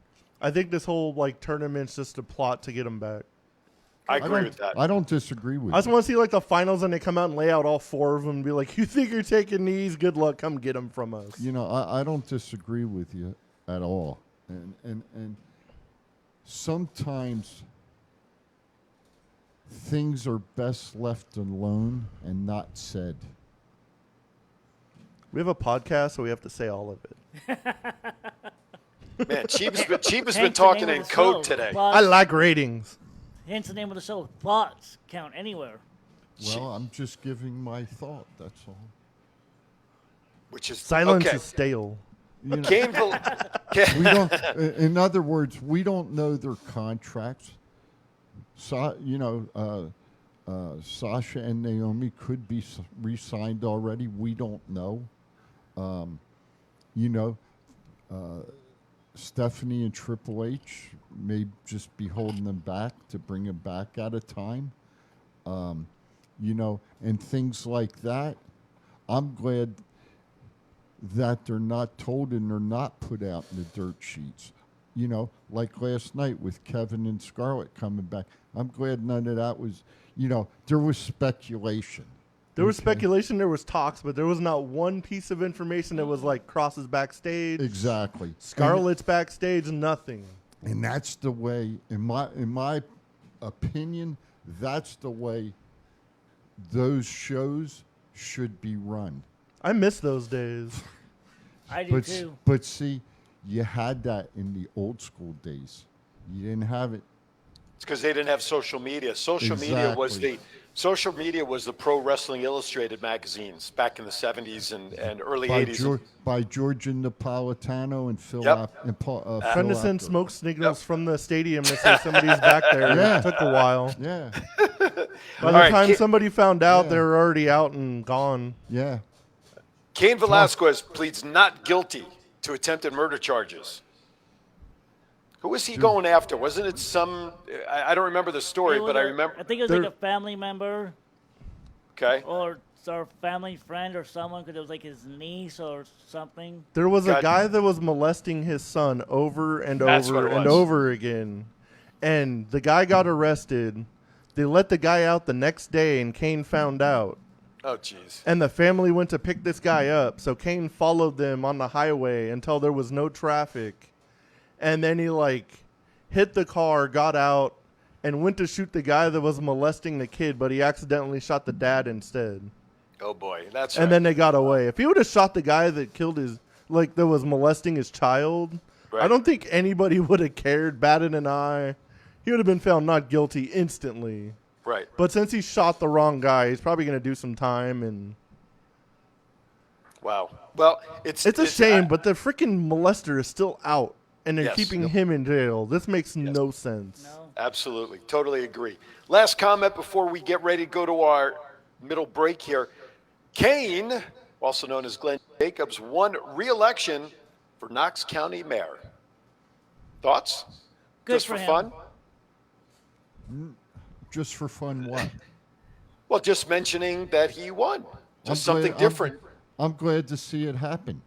I think this whole tournament's just a plot to get them back. I agree with that. I don't disagree with I just want to see the finals and they come out and lay out all four of them and be like, you think you're taking these? Good luck. Come get them from us. I don't disagree with you at all. And sometimes things are best left alone and not said. We have a podcast, so we have to say all of it. Man, Cheap has been talking in code today. I like ratings. Hence the name of the show, Thoughts Count Anywhere. Well, I'm just giving my thought, that's all. Which is silence okay. is stale. We don't, in other words, we don't know their contracts. Sasha and Naomi could be re-signed already. We don't know. Stephanie and Triple H may just be holding them back to bring them back at a time. And things like that. I'm glad that they're not told and they're not put out in the dirt sheets. Like last night with Kevin and Scarlett coming back. I'm glad none of that was, there was speculation. There was speculation, there was talks, but there was not one piece of information that was Cross's backstage. Exactly. Scarlett's backstage, nothing. And that's the way, in my opinion, that's the way those shows should be run. I miss those days. I do too. But see, you had that in the old school days. You didn't have it. It's because they didn't have social media. Social media was the Pro Wrestling Illustrated magazines back in the 70s and early 80s. By George Napolitano and Phil. Trying to send smoke signals from the stadium to say somebody's back there. Yeah. It took a while. Yeah. By the time somebody found out, they were already out and gone. Yeah. Cain Velasquez pleads not guilty to attempted murder charges. Who was he going after? Wasn't it some? I don't remember the story, but I remember. I think it was a family member. Okay. Or family friend or someone, because it was his niece or something. There was a guy that was molesting his son over and over and over again. And the guy got arrested. They let the guy out the next day, and Cain found out. Oh, jeez. And the family went to pick this guy up. So Cain followed them on the highway until there was no traffic. And then he hit the car, got out, and went to shoot the guy that was molesting the kid, but he accidentally shot the dad instead. Oh boy, that's. And then they got away. If he would have shot the guy that killed that was molesting his child, I don't think anybody would have cared, batted an eye. He would have been found not guilty instantly. Right. But since he shot the wrong guy, he's probably going to do some time. And wow. Well, it's a shame, but the freaking molester is still out. And they're keeping him in jail. This makes no sense. No. Absolutely. Totally agree. Last comment before we get ready to go to our middle break here. Cain, also known as Glenn Jacobs, won re-election for Knox County Mayor. Thoughts? Good Just for for him. fun? Just for fun, what? Well, just mentioning that he won. Just something different. I'm glad to see it happen.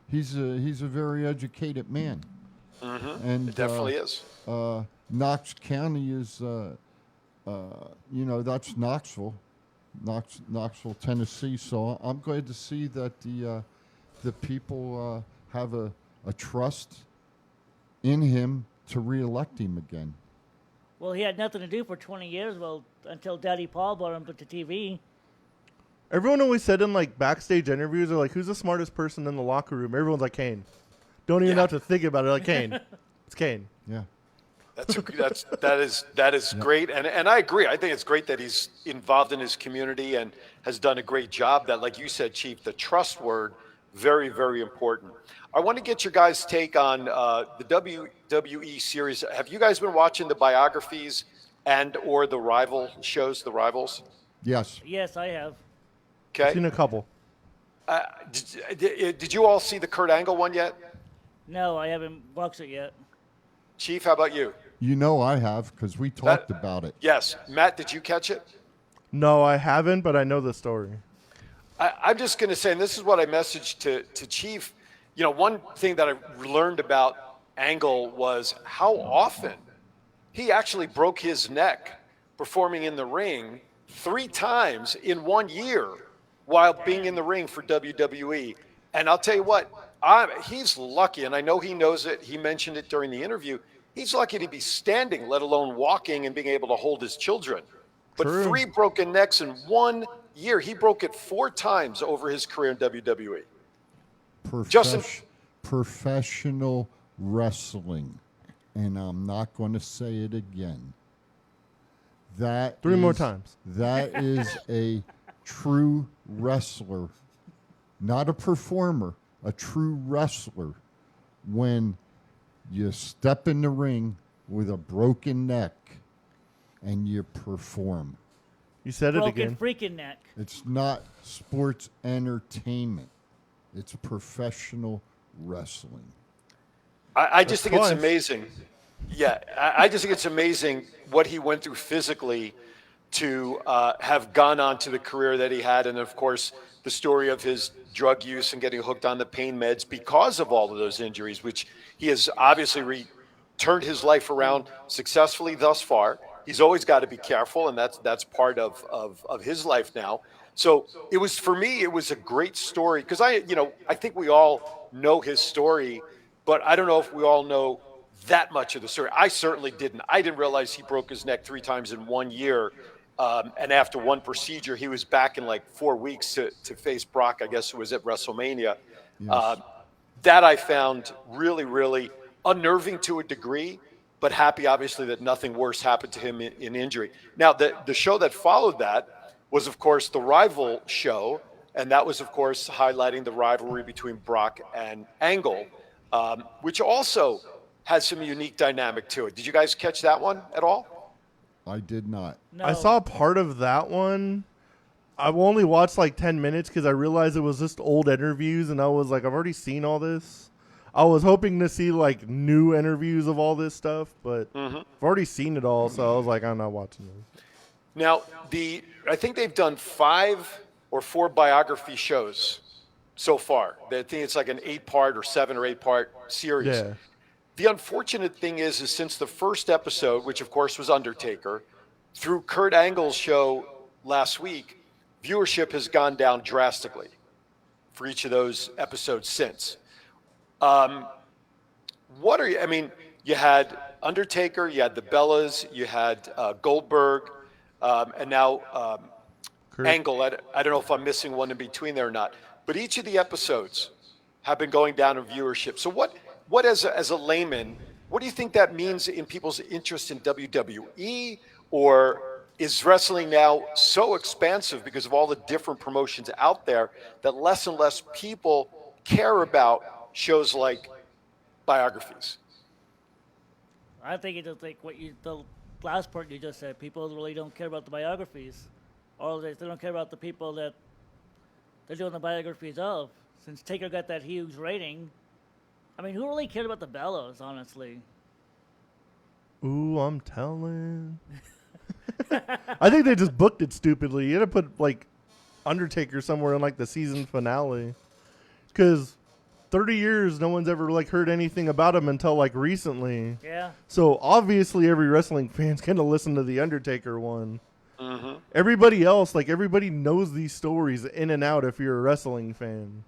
He's a very educated man. Mm-hmm. And it definitely is. Knox County is, that's Knoxville, Tennessee. So I'm glad to see that the people have a trust in him to reelect him again. Well, he had nothing to do for 20 years. Well, until Daddy Paul brought him to TV. Everyone always said in like backstage interviews, they're like, "Who's the smartest person in the locker room?" Everyone's like, "Kane." Don't even have to think about it. Like Kane, it's Kane. Yeah. That is great, and I agree. I think it's great that he's involved in his community and has done a great job. That, like you said, Chief, the trust word, very, very important. I want to get your guys' take on the WWE series. Have you guys been watching the biographies and or the rival shows, the Rivals? Yes. Yes, I have. Okay. I've seen a couple. Did you all see the Kurt Angle one yet? No, I haven't watched it yet. Chief, how about you? You know I have, because we talked about it. Yes. Matt, did you catch it? No, I haven't, but I know the story. I'm just going to say, and this is what I messaged to Chief, you know, one thing that I learned about Angle was how often he actually broke his neck performing in the ring 3 times in 1 year while being in the ring for WWE. And I'll tell you what, he's lucky, and I know he knows it. He mentioned it during the interview. He's lucky to be standing, let alone walking and being able to hold his children. But True. 3 broken necks in 1 year. He broke it 4 times over his career in WWE. Justin. Professional wrestling. And I'm not going to say it again. That 3 more is- times. That is a true wrestler, not a performer, a true wrestler. When you step in the ring with a broken neck and you perform. You said it Broken again. freaking neck. It's not sports entertainment. It's professional wrestling. I just think That's it's amazing. Yeah, I just think it's amazing what he went through physically to have gone on to the career that he had. And of course, the story of his drug use and getting hooked on the pain meds because of all of those injuries, which he has obviously turned his life around successfully thus far. He's always got to be careful, and that's part of his life now. So it was, for me, it was a great story because I think we all know his story, but I don't know if we all know that much of the story. I certainly didn't. I didn't realize he broke his neck 3 times in 1 year. And after 1 procedure, he was back in like 4 weeks to face Brock, I guess it was at WrestleMania. Yes. That I found really, really unnerving to a degree, but happy, obviously, that nothing worse happened to him in injury. Now, the show that followed that was, of course, the Rival show. And that was, of course, highlighting the rivalry between Brock and Angle, which also has some unique dynamic to it. Did you guys catch that one at all? I did not. No. I saw part of that one. I only watched like 10 minutes because I realized it was just old interviews, and I was like, I've already seen all this. I was hoping to see like new interviews of all this stuff, but I've already seen it all, so I was like, I'm not watching this. Now, I think they've done 5 or 4 biography shows so far. I think it's like an 8-part or 7 or 8-part series. Yeah. The unfortunate thing is since the first episode, which of course was Undertaker, through Kurt Angle's show last week, viewership has gone down drastically for each of those episodes since. You had Undertaker, you had the Bellas, you had Goldberg, and now Angle. I don't know if I'm missing one in between there or not. But each of the episodes have been going down in viewership. So what as a layman, what do you think that means in people's interest in WWE? Or is wrestling now so expansive because of all the different promotions out there that less and less people care about shows like biographies? I think it's just like the last part you just said. People really don't care about the biographies, or they don't care about the people that they're doing the biographies of. Since Taker got that huge rating, I mean, who really cared about the Bellows, honestly? Ooh, I'm telling. I think they just booked it stupidly. You had to put like Undertaker somewhere in like the season finale, because 30 years no one's ever like heard anything about him until like recently. Yeah. So obviously every wrestling fan's gonna listen to the Undertaker one. Mm-hmm. Everybody else, like everybody knows these stories in and out if you're a wrestling fan.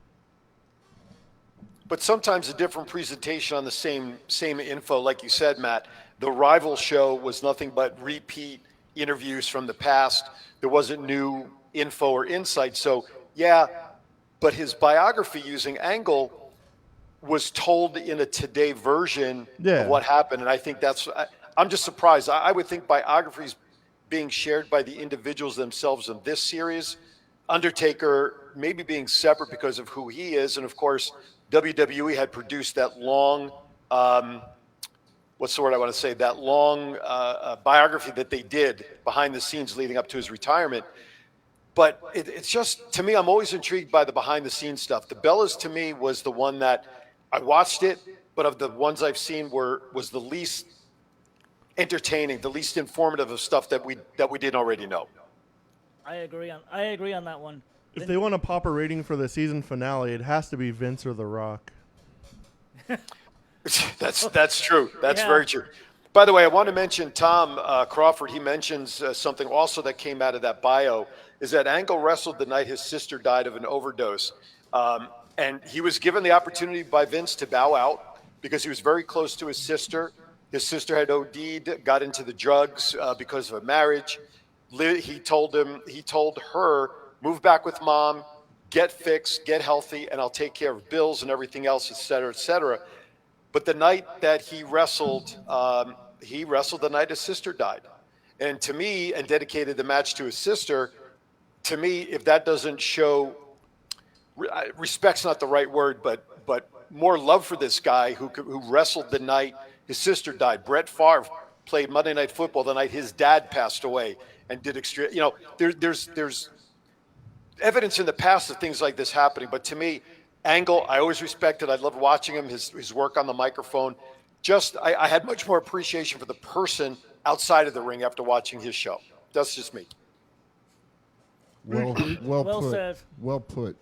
But sometimes a different presentation on the same info, like you said, Matt, The Rival show was nothing but repeat interviews from the past. There wasn't new info or insight. So, yeah, but his biography using Angle was told in a today version of what happened. And I think I'm just surprised. I would think biographies being shared by the individuals themselves in this series, Undertaker maybe being separate because of who he is. And of course, WWE had produced that long, what's the word I want to say? That long biography that they did behind the scenes leading up to his retirement. But it's just, to me, I'm always intrigued by the behind the scenes stuff. The Bellas, to me, was the one that I watched it, but of the ones I've seen was the least entertaining, the least informative of stuff that we didn't already know. I agree on that one. If they want to pop a rating for the season finale, it has to be Vince or The Rock. That's true. That's very true. By the way, I want to mention Tom Crawford. He mentions something also that came out of that bio, is that Angle wrestled the night his sister died of an overdose. And he was given the opportunity by Vince to bow out because he was very close to his sister. His sister had OD'd, got into the drugs because of a marriage. He told her, move back with mom, get fixed, get healthy, and I'll take care of bills and everything else, et cetera, et cetera. But the night that he wrestled the night his sister died. And to me, and dedicated the match to his sister, to me, if that doesn't show, respect's not the right word, but more love for this guy who wrestled the night his sister died. Brett Favre played Monday Night Football the night his dad passed away and did extreme, there's evidence in the past of things like this happening. But to me, Angle, I always respected. I loved watching him, his work on the microphone. I had much more appreciation for the person outside of the ring after watching his show. That's just me. Well put. said. Well put.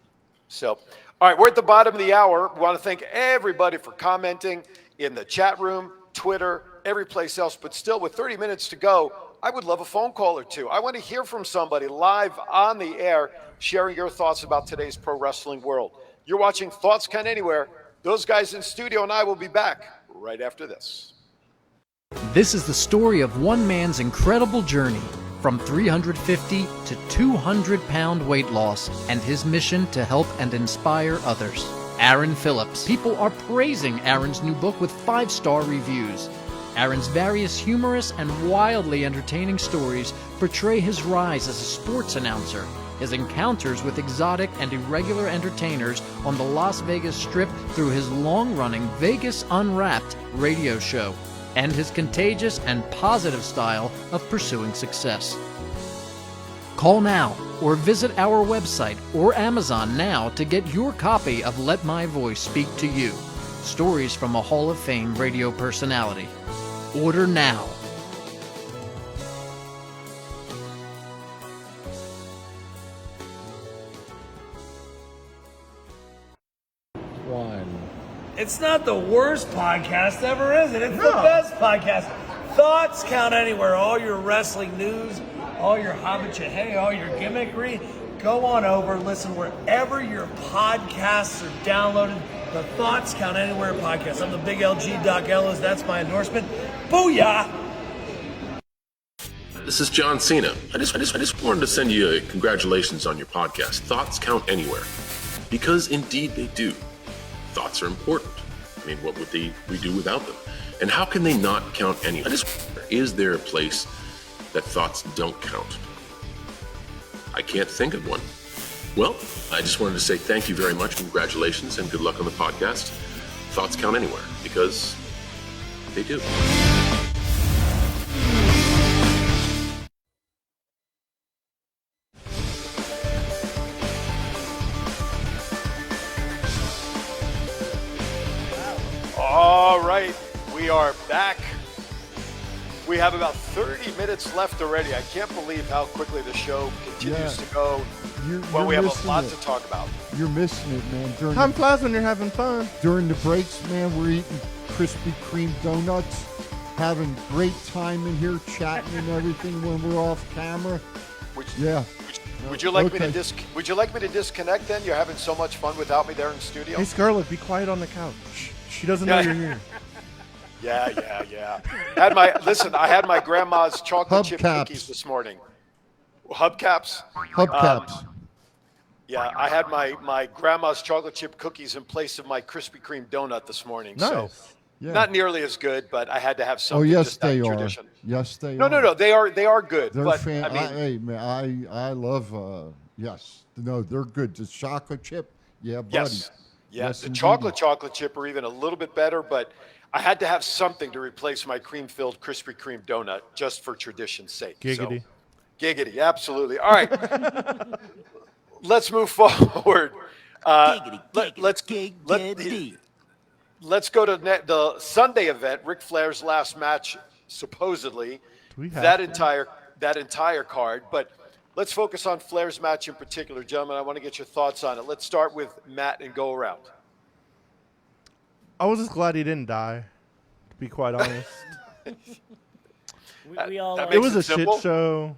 So, all right, we're at the bottom of the hour. We want to thank everybody for commenting in the chat room, Twitter, every place else. But still, with 30 minutes to go, I would love a phone call or two. I want to hear from somebody live on the air, sharing your thoughts about today's pro wrestling world. You're watching Thoughts Count Anywhere. Those guys in studio and I will be back right after this. This is the story of one man's incredible journey from 350 to 200-pound weight loss and his mission to help and inspire others. Aaron Phillips. People are praising Aaron's new book with 5-star reviews. Aaron's various humorous and wildly entertaining stories portray his rise as a sports announcer, his encounters with exotic and irregular entertainers on the Las Vegas Strip through his long-running Vegas Unwrapped radio show, and his contagious and positive style of pursuing success. Call now or visit our website or Amazon now to get your copy of Let My Voice Speak to You, stories from a Hall of Fame radio personality. Order now. It's not the worst podcast ever, is it? It's the best podcast. Thoughts Count Anywhere. All your wrestling news, all your hobbit all your gimmickry. Go on over, listen wherever your podcasts are downloaded. The Thoughts Count Anywhere podcast. I'm the big LG Doc Ellis. That's my endorsement. Booyah! This is John Cena. I just wanted to send you a congratulations on your podcast, Thoughts Count Anywhere. Because indeed they do. Thoughts are important. I mean, what would we do without them? And how can they not count anywhere? Is there a place that thoughts don't count? I can't think of one. Well, I just wanted to say thank you very much, congratulations, and good luck on the podcast. Thoughts count anywhere, because they do. All right, we are back. We have about 30 minutes left already. I can't believe how quickly the show continues to go. We have a lot to talk about. You're missing it, man. Time flies when you're having fun. During the breaks, man, we're eating Krispy Kreme donuts, having great time in here, chatting and everything when we're off camera. Would you like me to Would you like me to disconnect then? You're having so much fun without me there in studio. Hey, Scarlett, be quiet on the couch. She doesn't know you're here. Yeah. I had my grandma's chocolate chip Hubcaps. cookies this morning. Hubcaps. Hubcaps. Yeah, I had my grandma's chocolate chip cookies in place of my Krispy Kreme donut this morning. So Nice. Yeah. not nearly as good, but I had to have Oh something. yes, just out they of are. tradition. Yes, they No, are. no. They are good. They're but fan. I mean, hey man, I love. Yes, no, they're good. The chocolate chip, yeah, buddy. yes, yeah. Yes, The indeedy. chocolate chip are even a little bit better, but I had to have something to replace my cream-filled Krispy Kreme donut just for tradition's sake. Giggity. So, giggity, absolutely. All right, let's move forward. Let's go to the Sunday event, Ric Flair's last match, supposedly. Do we have That to? entire card, but let's focus on Flair's match in particular, gentlemen. I want to get your thoughts on it. Let's start with Matt and go around. I was just glad he didn't die, to be quite honest. We all that It makes was a simple. shit show.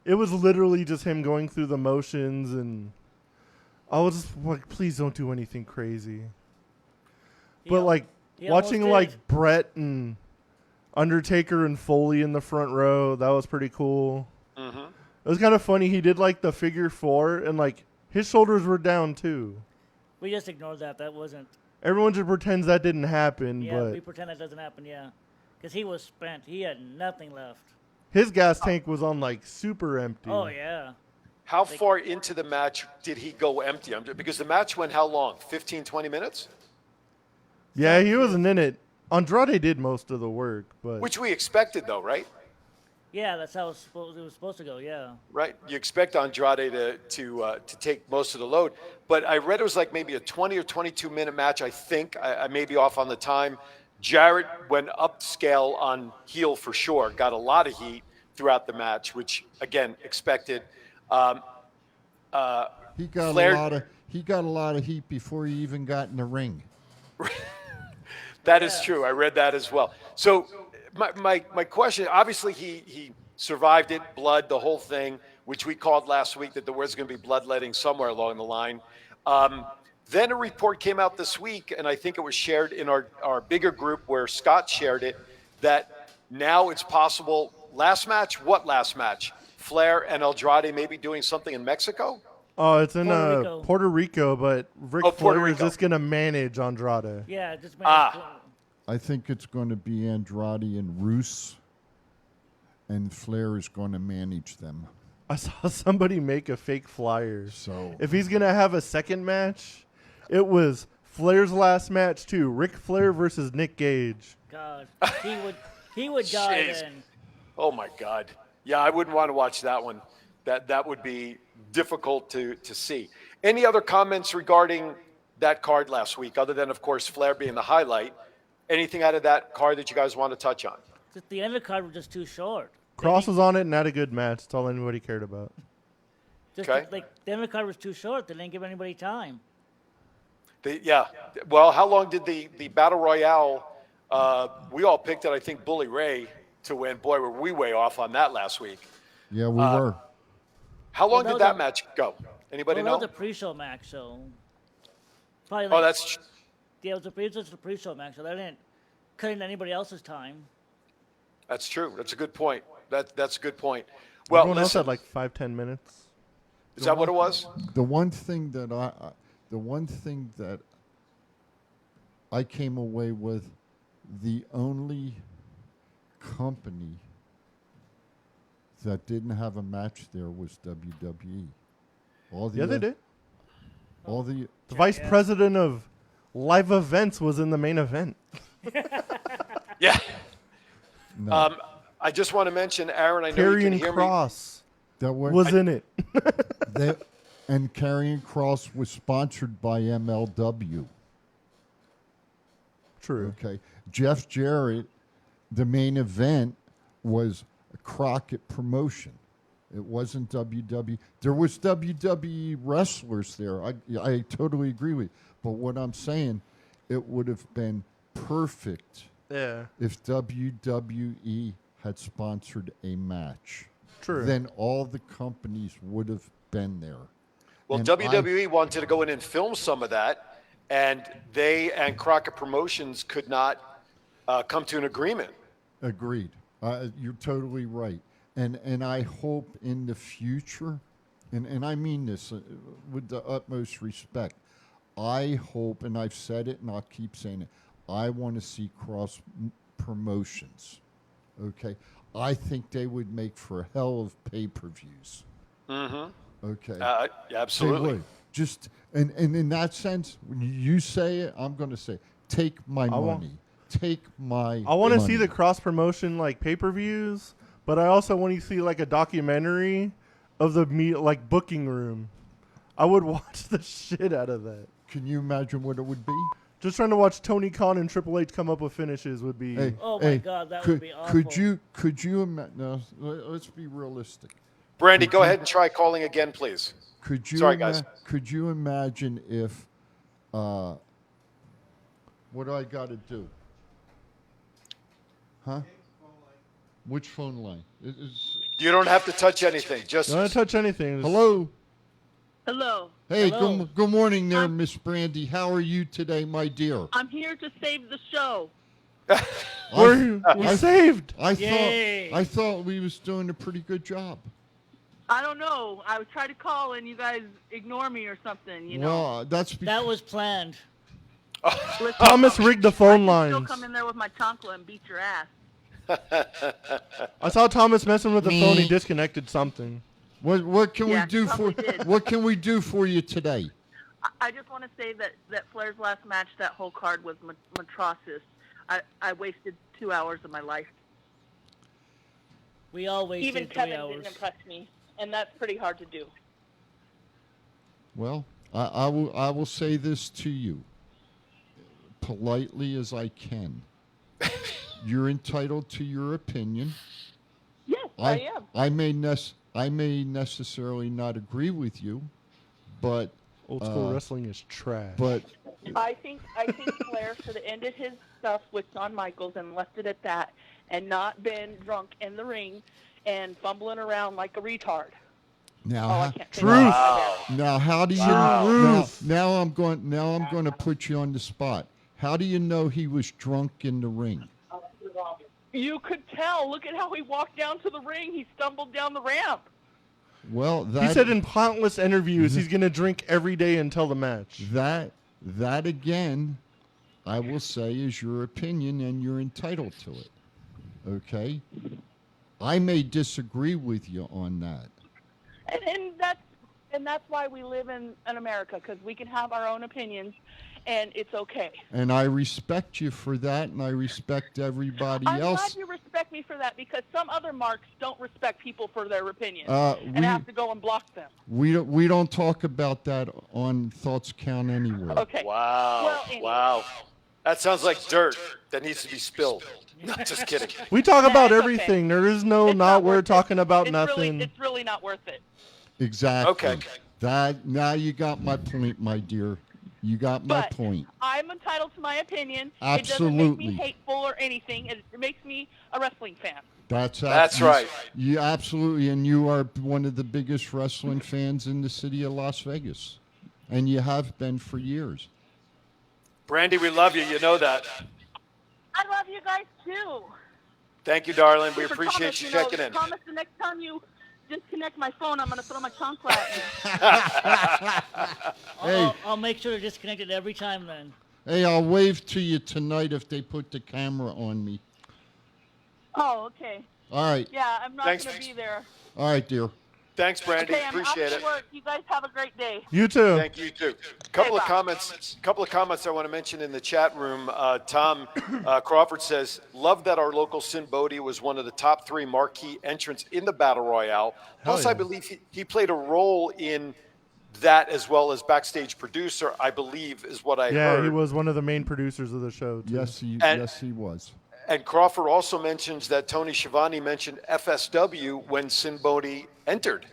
It was literally just him going through the motions, and I was just like, please don't do anything crazy. But like he almost watching did. like Brett and Undertaker and Foley in the front row, that was pretty cool. Mm-hmm. It was kind of funny. He did like the figure four, and like his shoulders were down too. We just ignored that. That wasn't. Everyone just pretends that didn't happen, Yeah, we but pretend that doesn't happen. Yeah, because he was spent. He had nothing left. his gas tank was on like super empty. Oh yeah. How far into the match did he go empty? Because the match went how long? 15, 20 minutes? Yeah, he wasn't in it. Andrade did most of the work, but Which we expected, though, right? Yeah, that's how it was supposed to go. Yeah. Right. You expect Andrade to take most of the load, but I read it was like maybe a 20 or 22 minute match. I think I may be off on the time. Jarrett went upscale on heel for sure. Got a lot of heat throughout the match, which again expected. He got Flair- a lot of heat before he even got in the ring. That is true. I read that as well. So my question, obviously he survived it, blood, the whole thing, which we called last week that there was going to be bloodletting somewhere along the line. Then a report came out this week, and I think it was shared in our bigger group where Scott shared it, that now it's possible. Last match? What last match? Flair and Andrade maybe doing something in Mexico? oh, it's in Puerto Rico. But Ric Oh, Puerto Flair is Rico. just gonna manage Andrade. Yeah. Just. I think it's going to be Andrade and Roos, and Flair is going to manage them. I saw somebody make a fake flyer. So If he's gonna have a second match, it was Flair's last match too. Ric Flair versus Nick Gage. God, he would die Jeez. then. Oh my God. Yeah, I wouldn't want to watch that one. That would be difficult to see. Any other comments regarding that card last week, other than of course Flair being the highlight? Anything out of that card that you guys want to touch on? Just the end of the card was just too short. Cross was on it and had a good match. That's all anybody cared about. Just Okay. like the end of the card was too short. They didn't give anybody time. Yeah. Well, how long did the Battle Royale, we all picked it, I think, Bully Ray to win. Boy, were we way off on that last week. yeah, we were. How long Well, did that match go? Anybody Well, that know? was a pre-show match, so probably. Oh, Like, that's yeah, it was just a pre-show match, so they didn't cut into anybody else's time. true. That's a good point. That's a good point. Well, Everyone else listen, had like 5-10 minutes. is that what it was? The one thing that I came away with, the only company that didn't have a match there was WWE. All the Yeah, they oth- did. All the The vice president of live events was in the main event. Yeah. no, I just want to mention, Aaron, I know you can Karrion hear me. Cross that were, was in it. and Karrion Cross was sponsored by MLW. True. Okay, Jeff Jarrett, the main event was a Crockett promotion. It wasn't WWE. There was WWE wrestlers there. I totally agree with you. But what I'm saying, it would have been perfect Yeah. if WWE had sponsored a match. True. Then all the companies would have been there. Well, And WWE wanted to go in and film some of that, and they and Crockett Promotions could not come to an agreement. Agreed. You're totally right. And I hope in the future, and I mean this with the utmost respect, I hope, and I've said it and I'll keep saying it, I want to see cross promotions. Okay? I think they would make for a hell of pay-per-views. Mm-hmm. Okay. Absolutely. They would. Just, and in that sense, when you say it, I'm going to say, take my money. Take my I want to money. see the cross promotion like pay-per-views, but I also want to see like a documentary of the like booking room. I would watch the shit out of that. Can you imagine what it would be? Just trying to watch Tony Khan and Triple H come up with finishes would be. Hey, Oh my God, that would be awful. Could you imagine? No, let's be realistic. Brandy, go ahead and try calling again, please. Could you? Sorry, guys. Could you imagine if? What do I got to do? Huh? Which phone line? You don't have to touch anything. Just don't touch anything. Hello. Hello. Hey, Hello. Good morning there, Miss Brandy. How are you today, my dear? I'm here to save the show. We're saved. Yay. I thought we was doing a pretty good job. I don't know. I would try to call and you guys ignore me or something, you know. Well, that was planned. Listen, Thomas rigged the phone I can lines. still come in there with my chancla and beat your ass. I saw Thomas messing with the phone. He disconnected something. What can Yeah, we do for probably did. What can we do for you today? I just want to say that Flair's last match, that whole card was atrocious. I wasted 2 hours of my life. We all wasted Even 3 Kevin hours. didn't impress me, and that's pretty hard to do. Well, I will say this to you, politely as I can. You're entitled to your opinion. Yes, I am. I may necessarily not agree with you, but Old school wrestling is trash. But I think Flair should have ended his stuff with Shawn Michaels and left it at that, and not been drunk in the ring and fumbling around like a retard. now, Truth. now how do you now I'm going to put you on the spot. How do you know he was drunk in the ring? You could tell. Look at how he walked down to the ring. He stumbled down the ramp. Well, He said in countless interviews he's going to drink every day until the match. That again, I will say, is your opinion, and you're entitled to it. Okay, I may disagree with you on that. And that's why we live in America, because we can have our own opinions, and it's okay. And I respect you for that, and I respect everybody I'm else. glad you respect me for that, because some other marks don't respect people for their opinions we- and have to go and block them. We don't talk about that on Thoughts Count Anywhere. Okay. Wow. Well, anyway. Wow. That sounds like dirt that needs to be spilled. No, just kidding. We talk Nah, about it's everything. okay. There is no not we're worth it. talking about It's nothing. It's really not worth it. Exactly. Okay. That now you got my point, my dear. You got my But point. I'm entitled to my opinion. It doesn't Absolutely. make me hateful or anything. It makes me a wrestling fan. That's right. You absolutely, and you are one of the biggest wrestling fans in the city of Las Vegas, and you have been for years. Brandy, we love you. You know that. I love you guys too. Thank you, darling. We For appreciate Thomas, you know, checking in. Thomas, the next time you disconnect my phone, I'm going to throw my chancla at you. Hey. I'll make sure to disconnect it every time then. Hey, I'll wave to you tonight if they put the camera on me. Oh, okay. All right. Yeah, I'm not Thanks. going to be there. All right, dear. Thanks, Brandy. Okay, I'm Appreciate off it. to work. You guys have a great day. You too. Thank you too. Couple of bye. comments I want to mention in the chat room. Tom Crawford says, "Love that our local Sin Bodhi was one of the top 3 marquee entrants in the Battle Royale. Plus, yeah. I believe he played a role in that as well as backstage producer. I believe is what I Yeah, heard. he was one of the main producers of the show. Too. Yes, he was. And Crawford also mentions that Tony Schiavone mentioned FSW when Sin Bodhi entered.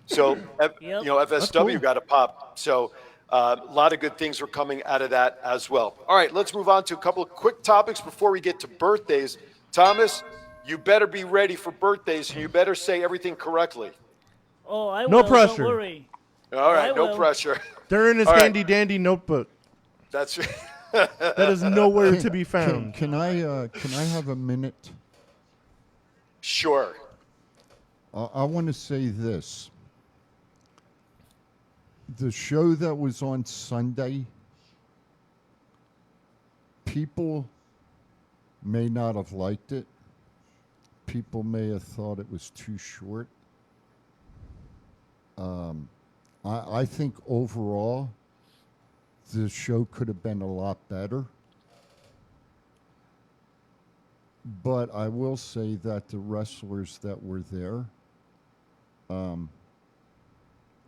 So, you know, FSW cool. got a pop. So, a lot of good things were coming out of that as well. All right, let's move on to a couple of quick topics before we get to birthdays. Thomas, you better be ready for birthdays, and you better say everything correctly. Oh, I will. No pressure. Don't worry. All right, I no will. pressure. They're in his All right. handy dandy notebook. That's That is nowhere to be Can, found. can I have a minute? Sure. I want to say this. The show that was on Sunday, people may not have liked it. People may have thought it was too short. I think overall, the show could have been a lot better. But I will say that the wrestlers that were there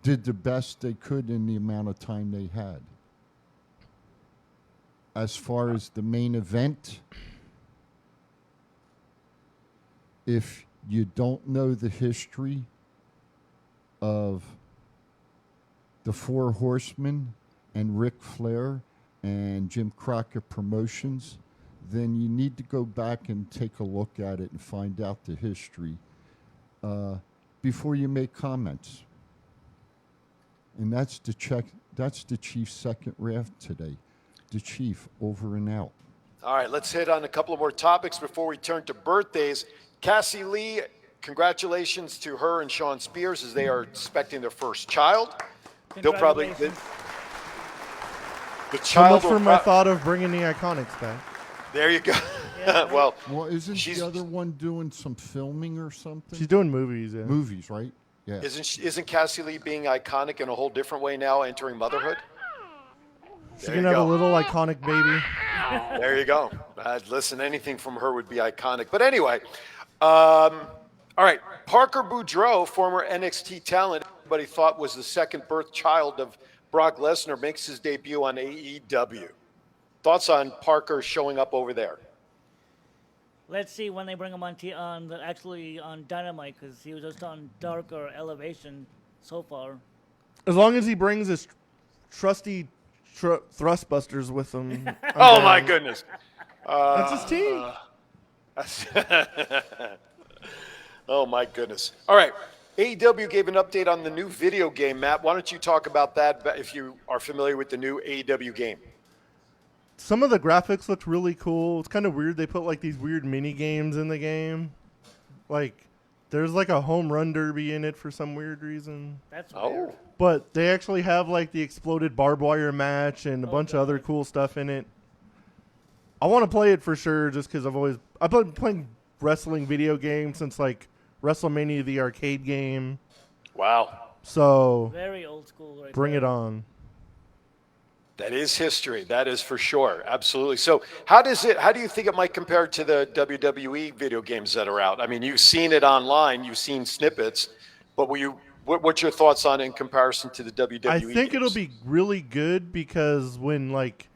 did the best they could in the amount of time they had. As far as the main event, if you don't know the history of the Four Horsemen and Ric Flair and Jim Crockett Promotions, then you need to go back and take a look at it and find out the history before you make comments. And that's the Chief's second ref today. The Chief, over and out. All right, let's hit on a couple of more topics before we turn to birthdays. Cassie Lee, congratulations to her and Sean Spears as they are expecting their first child. They'll probably the So child much for will my thought of bringing the Iconics back. There you go. Yeah. Well, Isn't the other one doing some filming or something? She's doing movies, yeah. Movies, right? Yeah. isn't Cassie Lee being iconic in a whole different way now, entering motherhood? She's There gonna you have a go. little iconic baby. There you go. Listen, anything from her would be iconic. But anyway, all right. Parker Boudreaux, former NXT talent, everybody thought was the second birth child of Brock Lesnar, makes his debut on AEW. Thoughts on Parker showing up over there? Let's see when they bring him on actually on Dynamite, because he was just on Dark or Elevation so far. As long as he brings his trusty thrustbusters with him. I'm Oh down. my goodness. That's his team. Oh my goodness. All right. AEW gave an update on the new video game. Matt, why don't you talk about that if you are familiar with the new AEW game? Some of the graphics looked really cool. It's kind of weird. They put like these weird mini games in the game. Like there's like a home run derby in it for some weird reason. That's weird. But they actually have like the exploded barbed wire match and a bunch of other cool stuff in it. I want to play it for sure just because I've been playing wrestling video games since like WrestleMania the arcade game. Wow. So Very old school right bring there. it on. That is history. That is for sure. Absolutely. So how do you think it might compare to the WWE video games that are out? I mean, you've seen it online, you've seen snippets, but what's your thoughts on it in comparison to the WWE I think games? it'll be really good because when like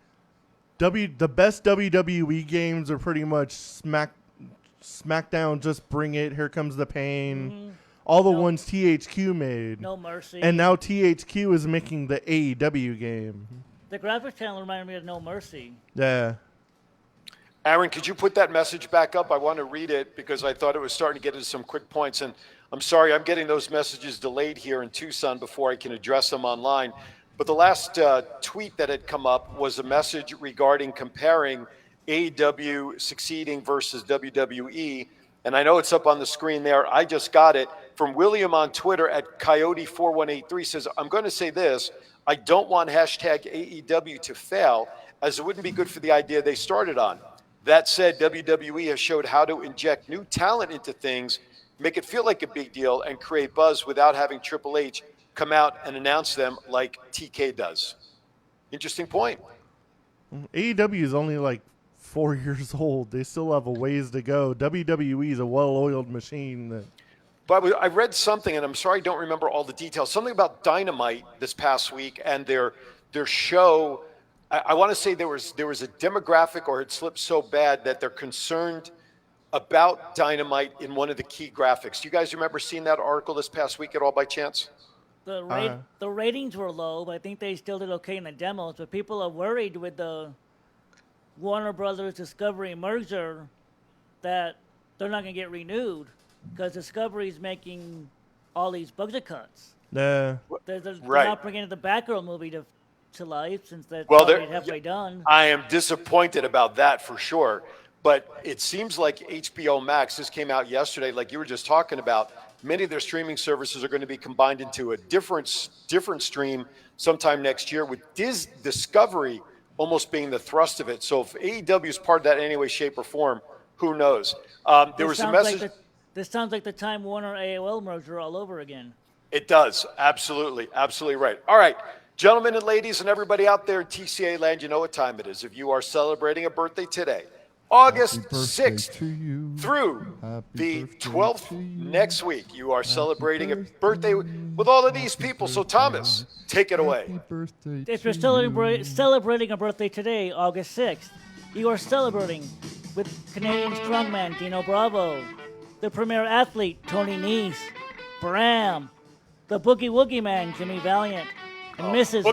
the best WWE games are pretty much SmackDown, Just Bring It, Here Comes the Pain, all the ones THQ made. No Mercy. And now THQ is making the AEW game. The graphics channel reminded me of No Mercy. Yeah. Aaron, could you put that message back up? I want to read it because I thought it was starting to get into some quick points. And I'm sorry, I'm getting those messages delayed here in Tucson before I can address them online. But the last tweet that had come up was a message regarding comparing AEW succeeding versus WWE. And I know it's up on the screen there. I just got it from William on Twitter at Coyote4183 says, I'm going to say this. I don't want hashtag AEW to fail, as it wouldn't be good for the idea they started on. That said, WWE has showed how to inject new talent into things, make it feel like a big deal, and create buzz without having Triple H come out and announce them like TK does. Interesting point. AEW is only like 4 years old. They still have a ways to go. WWE is a well-oiled machine that But I read something, and I'm sorry I don't remember all the details, something about Dynamite this past week and their show. I want to say there was a demographic, or it slipped so bad that they're concerned about Dynamite in one of the key graphics. Do you guys remember seeing that article this past week at all by chance? The ratings were low, but I think they still did okay in the demos. But people are worried with the Warner Brothers Discovery merger that they're not going to get renewed because Discovery's making all these budget cuts. Yeah. They're Right. not bringing in the Batgirl movie to to life since that's Well, already halfway done. I am disappointed about that for sure. But it seems like HBO Max, this came out yesterday, like you were just talking about, many of their streaming services are going to be combined into a different stream sometime next year, with Discovery almost being the thrust of it. So if AEW is part of that in any way, shape, or form, who knows? There was a message. This sounds like the Time Warner AOL merger all over again. It does. Absolutely. Absolutely right. All right. Gentlemen and ladies and everybody out there in TCA land, you know what time it is. If you are celebrating a birthday today, August 6th through the 12th next week, you are celebrating a birthday with all of these people. So, Thomas, take it away. If you're celebrating a birthday today, August 6th, you are celebrating with Canadian strongman Dino Bravo, the premier athlete Tony Nese, Bram, the Boogie Woogie Man Jimmy Valiant, and Mrs.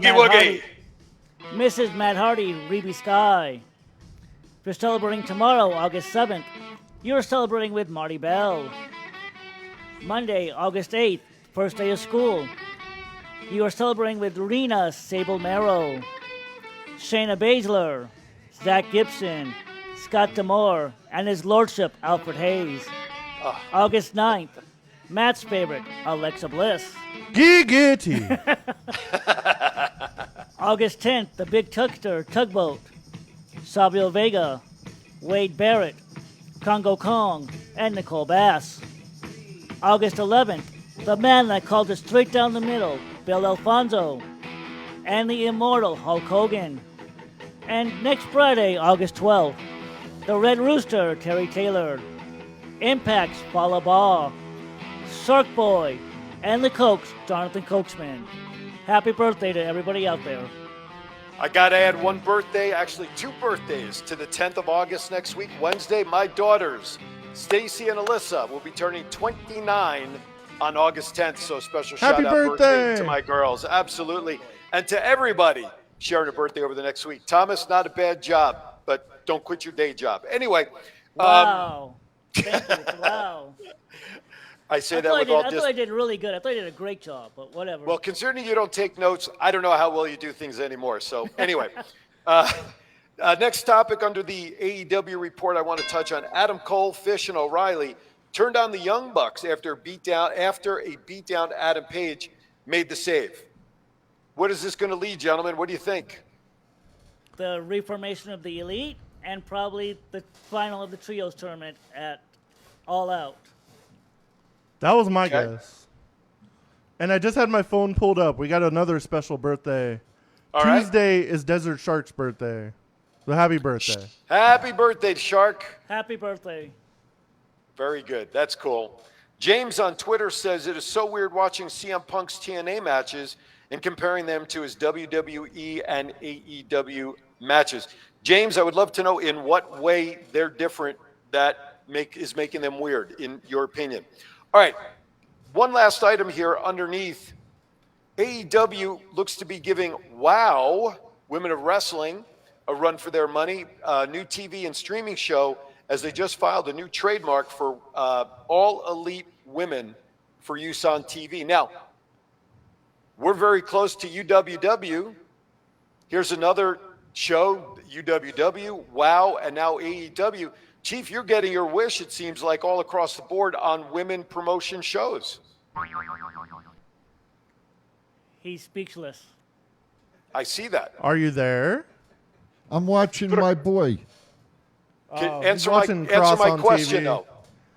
Matt Hardy, Reby Sky. If you're celebrating tomorrow, August 7th, you're celebrating with Marty Bell. Monday, August 8th, first day of school. You are celebrating with Rena Sable Marrow, Shayna Baszler, Zach Gibson, Scott Demore, and his lordship, Alfred Hayes. August 9th, Matt's favorite, Alexa Bliss. Giggity! August 10th, the Big Tugster Tugboat, Savio Vega, Wade Barrett, Congo Kong, and Nicole Bass. August 11th, the man that called it straight down the middle, Bill Alfonso, and the immortal Hulk Hogan. And next Friday, August 12th, the Red Rooster, Terry Taylor, Impact's Paula Baugh, Shark Boy, and the Cokes, Jonathan Cokesman. Happy birthday to everybody out there. I got to add one birthday, actually 2 birthdays, to the 10th of August next week, Wednesday. My daughters, Stacy and Alyssa, will be turning 29 on August 10th. So special Happy shout out birthday to my girls. Absolutely. And to everybody sharing a birthday over the next week. Thomas, not a bad job, but don't quit your day job. Anyway. Wow. Thank you. Wow. I say that with all I thought I did really good. I thought I did a great job, but whatever. Well, considering you don't take notes, I don't know how well you do things anymore. So anyway, next topic under the AEW report, I want to touch on Adam Cole, Fish, and O'Reilly turned on the Young Bucks after a beatdown. Adam Page made the save. What is this going to lead, gentlemen? What do you think? The reformation of the Elite and probably the final of the Trios tournament at All Out. That was my guess. And I just had my phone pulled up. We got another special birthday. All right. Tuesday is Desert Shark's birthday. So happy birthday. Happy birthday, Shark. Happy birthday. Very good. That's cool. James on Twitter says it is so weird watching CM Punk's TNA matches and comparing them to his WWE and AEW matches. James, I would love to know in what way they're different that is making them weird, in your opinion. All right, one last item here underneath. AEW looks to be giving WOW, Women of Wrestling, a run for their money, a new TV and streaming show, as they just filed a new trademark for all elite women for use on TV. Now, we're very close to UWW. Here's another show, UWW, WOW, and now AEW. Chief, you're getting your wish, it seems like, all across the board on women promotion shows. He's speechless. I see that. Are you there? I'm watching my boy. Answer my question, though.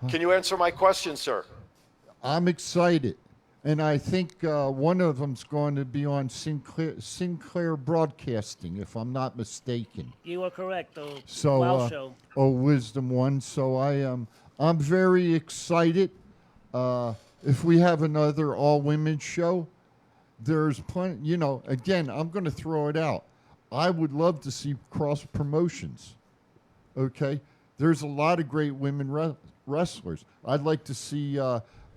Can you answer my question, sir? I'm excited. And I think one of them's going to be on Sinclair Broadcasting, if I'm not mistaken. You are correct, though. So, WOW show. Wisdom One. So I'm very excited. If we have another all-women show, there's plenty. You know, again, I'm going to throw it out. I would love to see cross promotions. Okay, there's a lot of great women wrestlers. I'd like to see.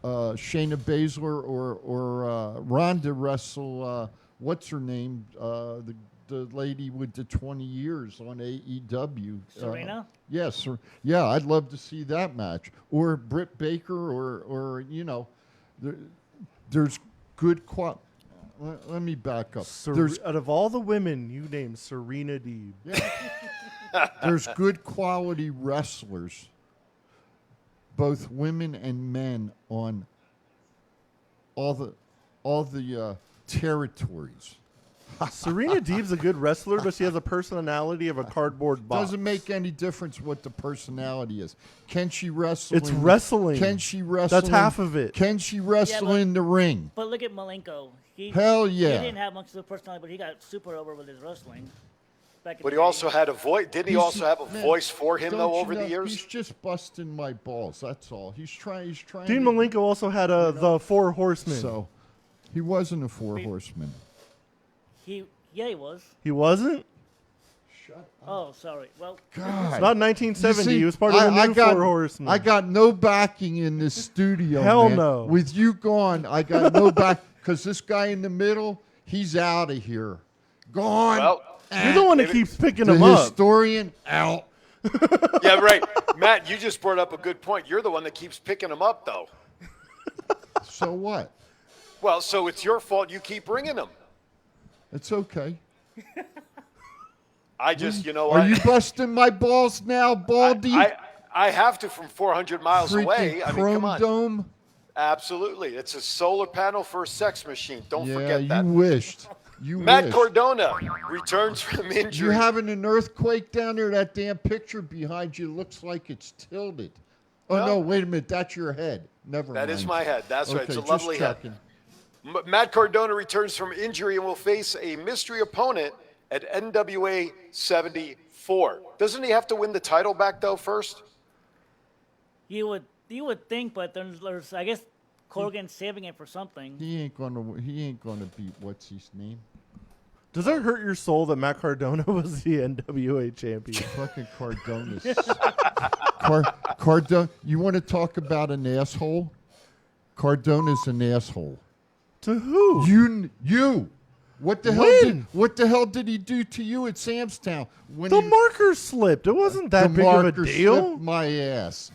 Shayna Baszler or Ronda wrestle, what's her name? The lady with the 20 years on AEW. Serena? Yes. Yeah, I'd love to see that match. Or Britt Baker or you know, there's good let me back up. Out of all the women, you named Serena Deeb. There's good quality wrestlers, both women and men, on all the territories. Serena Deeb's a good wrestler, but she has a personality of a cardboard box. Doesn't make any difference what the personality is. Can she wrestle? It's wrestling. Can she wrestle? That's half of it. Can she wrestle in the ring? But look at Malenko. Hell yeah. He didn't have much of a personality, but he got super over with his wrestling. But he also had a voice. Didn't he also have a voice for him though over the years? He's just busting my balls. That's all. He's trying. Dean Malenko also had the Four Horsemen. So he wasn't a Four Horseman. Yeah, he was. He wasn't? Oh, sorry. Well, God. It's not 1970. You see, he was part of the new Four Horsemen. I got no backing in this studio. Hell man. no. With you gone, I got no back because this guy in the middle, he's out of here. Gone. Well, you're the one that keeps picking the him up. historian out. Yeah, right. Matt, you just brought up a good point. You're the one that keeps picking him up, though. So what? Well, so it's your fault you keep bringing him. It's okay. I just, you know Are what? you busting my balls now, Baldy? I have to from 400 miles away. I mean, Chrome come on. Dome? Absolutely. It's a solar panel for a sex machine. Don't Yeah, forget that. you wished. You Matt wished. Cardona returns from You injury. having an earthquake down there? That damn picture behind you looks like it's tilted. Oh, Well, no, wait a minute. That's your head. Never mind. That is my head. That's right. It's a Okay, lovely just head. checking. Matt Cardona returns from injury and will face a mystery opponent at NWA 74. Doesn't he have to win the title back, though, first? you would think, but there's I guess Corgan's saving it for something. He ain't gonna beat what's his name? Does that hurt your soul that Matt Cardona was the NWA champion? Fucking Cardona's. Cardona. You want to talk about an asshole? Cardona's an asshole. To who? You. What the hell did he do to you at Samstown? When The marker slipped. It wasn't that big of a marker deal. slipped my ass.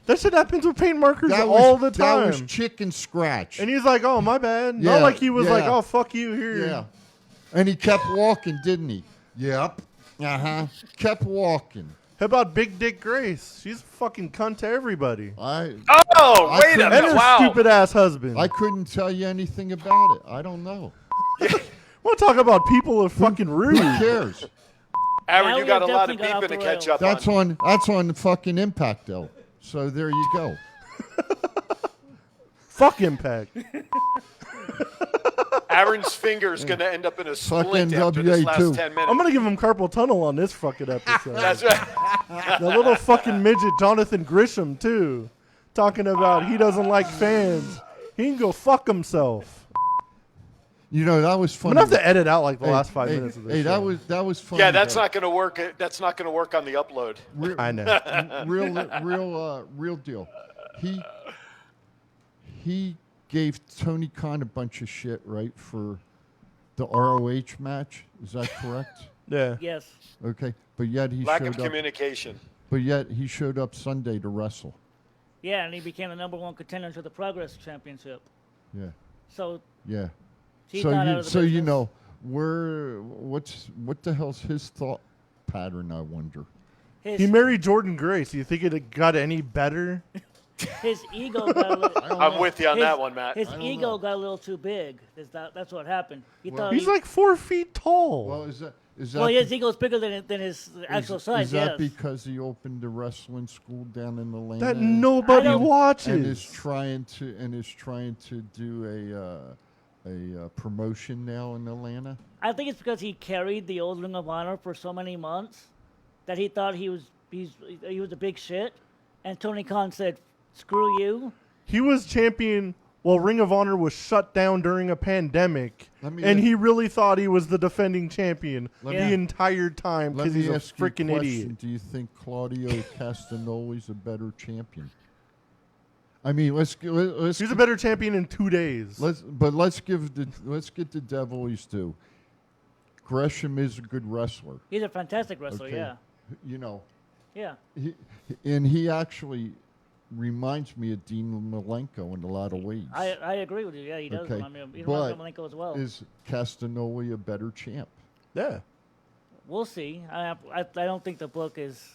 That shit happens with paint markers That all was- the time. That was chicken scratch. And he's like, "Oh, my bad." Yeah, Not like he was like, yeah. "Oh, fuck you here." Yeah. And he kept walking, didn't he? Yep. Uh-huh. Kept walking. How about Big Dick Grace? She's a fucking cunt to everybody. Oh, I wait a couldn't- minute. And her Wow. stupid ass husband. I couldn't tell you anything about it. I don't know. We'll talk about people are fucking rude. Who cares? Aaron, Now you we got a lot of definitely got off beeping to the catch rails. up That's on the fucking Impact though. So there you go. Fuck Impact. Aaron's finger's going to end up in a Fuck splint after this last NWA 10 too. minutes. I'm gonna give him carpal tunnel on this fucking episode. That's right. That little fucking midget Jonathan Grisham too, talking about he doesn't like fans. He can go fuck himself. You know that was I'm funny. gonna have to edit out like the Hey, last 5 hey, minutes of this. Hey, show. that was funny. Yeah, that's though. not going to work. That's not going to work on the upload. I know. real deal. He gave Tony Khan a bunch of shit, right, for the ROH match. Is that correct? Yeah. Yes. Okay, but yet he Lack showed of up. communication. But yet he showed up Sunday to wrestle. Yeah, and he became the #1 contender to the Progress Championship. Yeah, So yeah. he's So not you, out of the so you business. know, what the hell's his thought pattern? I wonder. He married Jordan Grace. You think it got any better? His ego got a little. I'm with you on that one, Matt. His ego got a little too big. That's what happened. He thought He's like 4 feet tall. Well, is that well, his ego's bigger than his actual size. Is that yes. because he opened a wrestling school down in Atlanta? That nobody and watches. is trying to do a promotion now in Atlanta. I think it's because he carried the old Ring of Honor for so many months that he thought he was a big shit, and Tony Khan said, "Screw you." He was champion while Ring of Honor was shut down during a pandemic, me and ask- he really thought he was the defending champion Let the me- entire time Let because me he's a ask you a freaking question. idiot. Do you think Claudio Castagnoli's a better champion? I mean, let's He's a better champion in 2 days. let's get the devil his due. Gresham is a good wrestler. He's a fantastic wrestler. Okay. Yeah. You know, Yeah. he actually reminds me of Dean Malenko in a lot of ways. I agree with you. Yeah, he does. Okay. Remind me of But Malenko as well. is Castagnoli a better champ? Yeah. We'll see. I don't think the book is.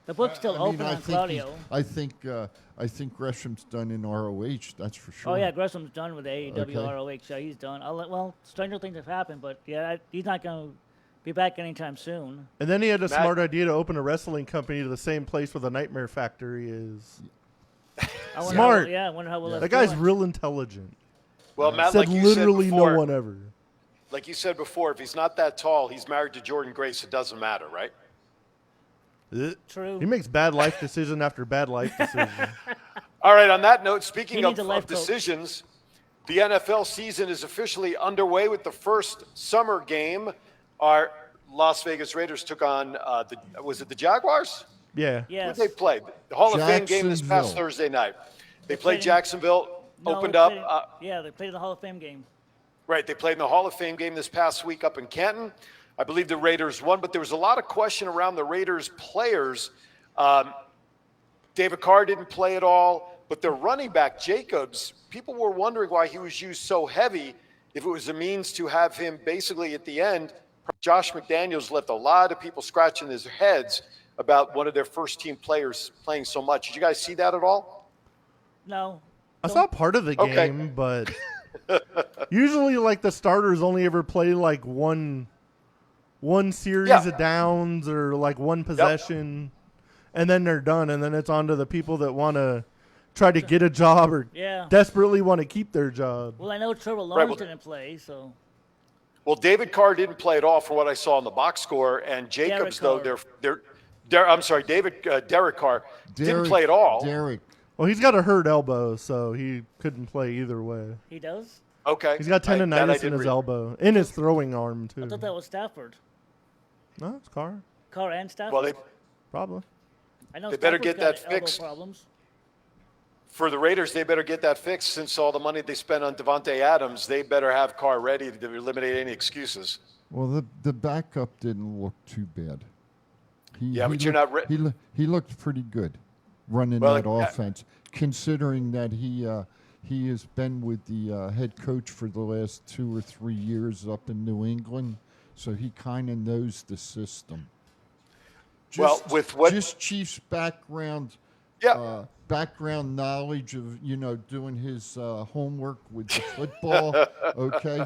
The book's still open on think Claudio. I think Gresham's done in ROH. That's for sure. Oh yeah, Gresham's done with AEW Okay. ROH. Yeah, he's done. Well, stranger things have happened, but yeah, he's not going to be back anytime soon. And then he had a Matt- smart idea to open a wrestling company to the same place where the Nightmare Factory is. I wonder Smart. How, yeah, I wonder how well That that's guy's doing. real intelligent. Well, Matt, Said like you literally said before, no one ever. like you said before, if he's not that tall, he's married to Jordan Grace. It doesn't matter, right? True. He makes bad life decision after bad life decision. All right, on that note, He speaking needs of, a life of coach. decisions, the NFL season is officially underway with the first summer game. Our Las Vegas Raiders took on, was it the Jaguars? Yeah. Yes. Who they played? The Hall of Fame game this past Jacksonville. Thursday night. They played played in- Jacksonville, No, opened they up. played- yeah, they played in the Hall of Fame game. Right, they played in the Hall of Fame game this past week up in Canton. I believe the Raiders won, but there was a lot of question around the Raiders players. David Carr didn't play at all, but their running back, Jacobs, people were wondering why he was used so heavy, if it was a means to have him basically at the end. Josh McDaniels left a lot of people scratching their heads about one of their first team players playing so much. Did you guys see that at all? No. I saw part of the Okay. game, but usually, like, the starters only ever play like one series Yeah. of downs or like one possession, and then they're done. And then it's on to the people that want to try to get a job or Yeah. desperately want to keep their job. Well, I know Trevor Right, Lawrence well- didn't play, so Well, David Carr didn't play at all from what I saw in the box score, and Jacobs, though, Carr. Derek Carr didn't Derek- play at all. Derek. Well, he's got a hurt elbow, so he couldn't play either way. he does. Okay. He's got that I tendonitis in didn't his read. elbow, in his throwing arm too. I thought that was Stafford. No, it's Carr, Carr and Stafford. Well, probably. I know they better Stafford's get got that elbow fixed. Problems. For the Raiders, they better get that fixed since all the money they spent on Devontae Adams. They better have Carr ready to eliminate any excuses. Well, the backup didn't look too bad. Yeah, but you're not He looked pretty good running Well, that yeah. offense, considering that he has been with the head coach for the last 2 or 3 years up in New England, so he kind of knows the system. Well, with what- just Chiefs background, Yeah. background knowledge of doing his homework with the football. Okay,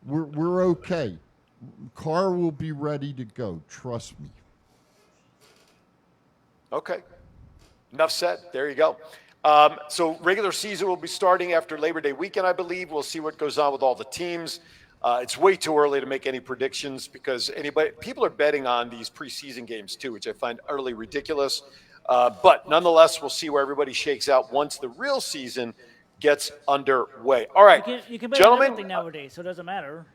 we're okay. Carr will be ready to go. Trust me. Okay. Enough said. There you go. So regular season will be starting after Labor Day weekend, I believe. We'll see what goes on with all the teams. It's way too early to make any predictions because people are betting on these preseason games too, which I find utterly ridiculous. But nonetheless, we'll see where everybody shakes out once the real season gets underway. All right, You can bet on gentlemen. everything nowadays, so it doesn't matter.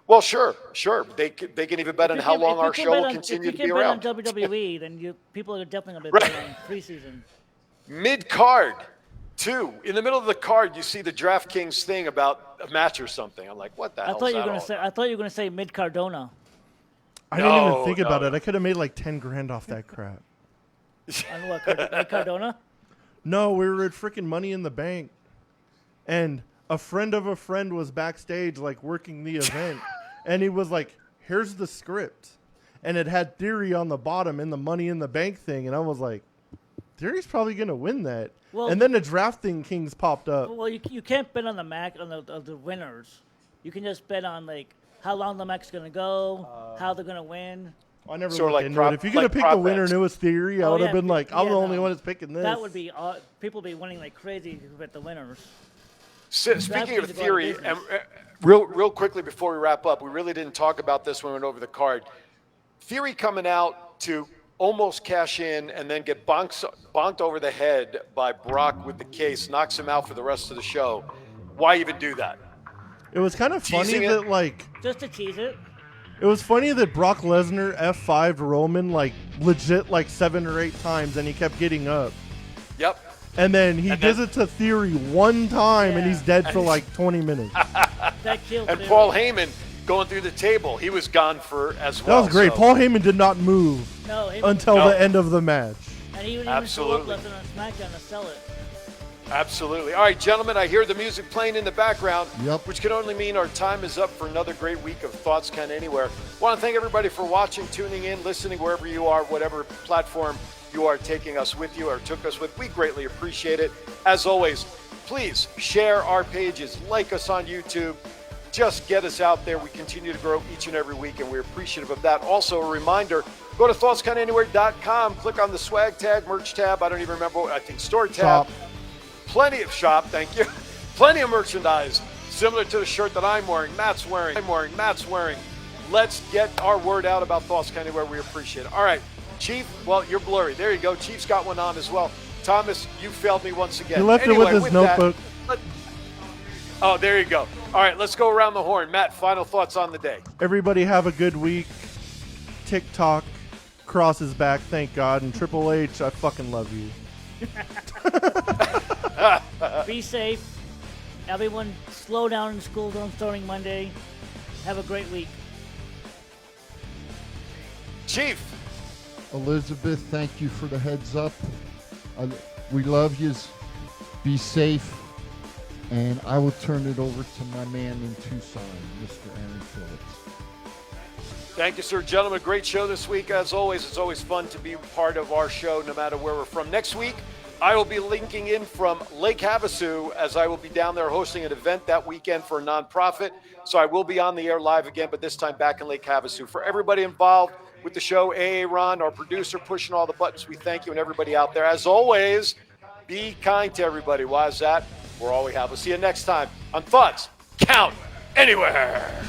Well, sure. They can even bet on If you how can- long if you our can show bet will on- continue to If be you can bet around. on WWE, then people are definitely going to be Right. betting on preseason. Mid-card, too. In the middle of the card, you see the DraftKings thing about a match or something. I'm like, what the I hell thought is you were that going all to say. I thought you were going to say Mid Cardona. I didn't No, even think no, about no. it. I could have made like 10 grand off that crap. On what? Mid Cardona? No, we were at freaking Money in the Bank, and a friend of a friend was backstage, like working the event, and he was like, "Here's the script," and it had Theory on the bottom in the Money in the Bank thing, and I was like, "Theory's probably gonna win that." Well- and then the Drafting Kings popped up. Well, you can't bet on the winners. You can just bet on like how long the match is going to go, how they're going to win. I never Sort of looked like into prop- it. If you're gonna like pick prop the winner bets. and it was Theory, I Oh, would have yeah, been like, "I'm yeah, the only no. one that's picking this." That would be people be winning like crazy to bet the winners. Speaking DraftKings of is Theory, going and real quickly before we wrap up, we really didn't talk about this when we went over the card. Theory coming out to almost cash in and then get bonked over the head by Brock with the case, knocks him out for the rest of the show. Why even do that? It was kind of funny Teasing it? that like. Just to tease it. It was funny that Brock Lesnar F5'd Roman like legit like 7 or 8 times and he kept getting up. Yep. And then he And does then- it to Theory one time and Yeah. he's dead for like 20 minutes. That killed And Theory. Paul Heyman going through the table, he was gone for as That well. was great. so- Paul Heyman did not move No, Heyman until No. the end of the match. And And he would even show Absolutely. up left on SmackDown to sell it. Absolutely. All right, gentlemen, I hear the music playing in the background, Yep. which can only mean our time is up for another great week of Thoughts Count Anywhere. Want to thank everybody for watching, tuning in, listening, wherever you are, whatever platform you are taking us with you or took us with. We greatly appreciate it. As always, please share our pages, like us on YouTube. Just get us out there. We continue to grow each and every week, and we're appreciative of that. Also, a reminder, go to thoughtscountanywhere.com, click on the swag tag, merch tab, I don't even remember, I think store tab. Shop. Plenty of shop, thank you. Plenty of merchandise, similar to the shirt that I'm wearing, Matt's wearing, Matt's wearing. Let's get our word out about Thoughts Count Anywhere. We appreciate it. All right, Chief, well, you're blurry. There you go. Chief's got one on as well. Thomas, you failed me once again. He left it with his notebook. Oh, there you go. All right, let's go around the horn. Matt, final thoughts on the day. Everybody have a good week. TikTok, Cross is back, thank God. And Triple H, I fucking love you. Be safe. Everyone, slow down in school zone starting Monday. Have a great week. Chief. Elizabeth, thank you for the heads up. We love you. Be safe. And I will turn it over to my man in Tucson, Mr. Aaron Phillips. Thank you, sir. Gentlemen, great show this week. As always, it's always fun to be part of our show, no matter where we're from. Next week, I will be linking in from Lake Havasu, as I will be down there hosting an event that weekend for a nonprofit. So I will be on the air live again, but this time back in Lake Havasu. For everybody involved with the show, AA Ron, our producer, pushing all the buttons, we thank you, and everybody out there. As always, be kind to everybody. Why is that? We're all we have. We'll see you next time on Thoughts Count Anywhere.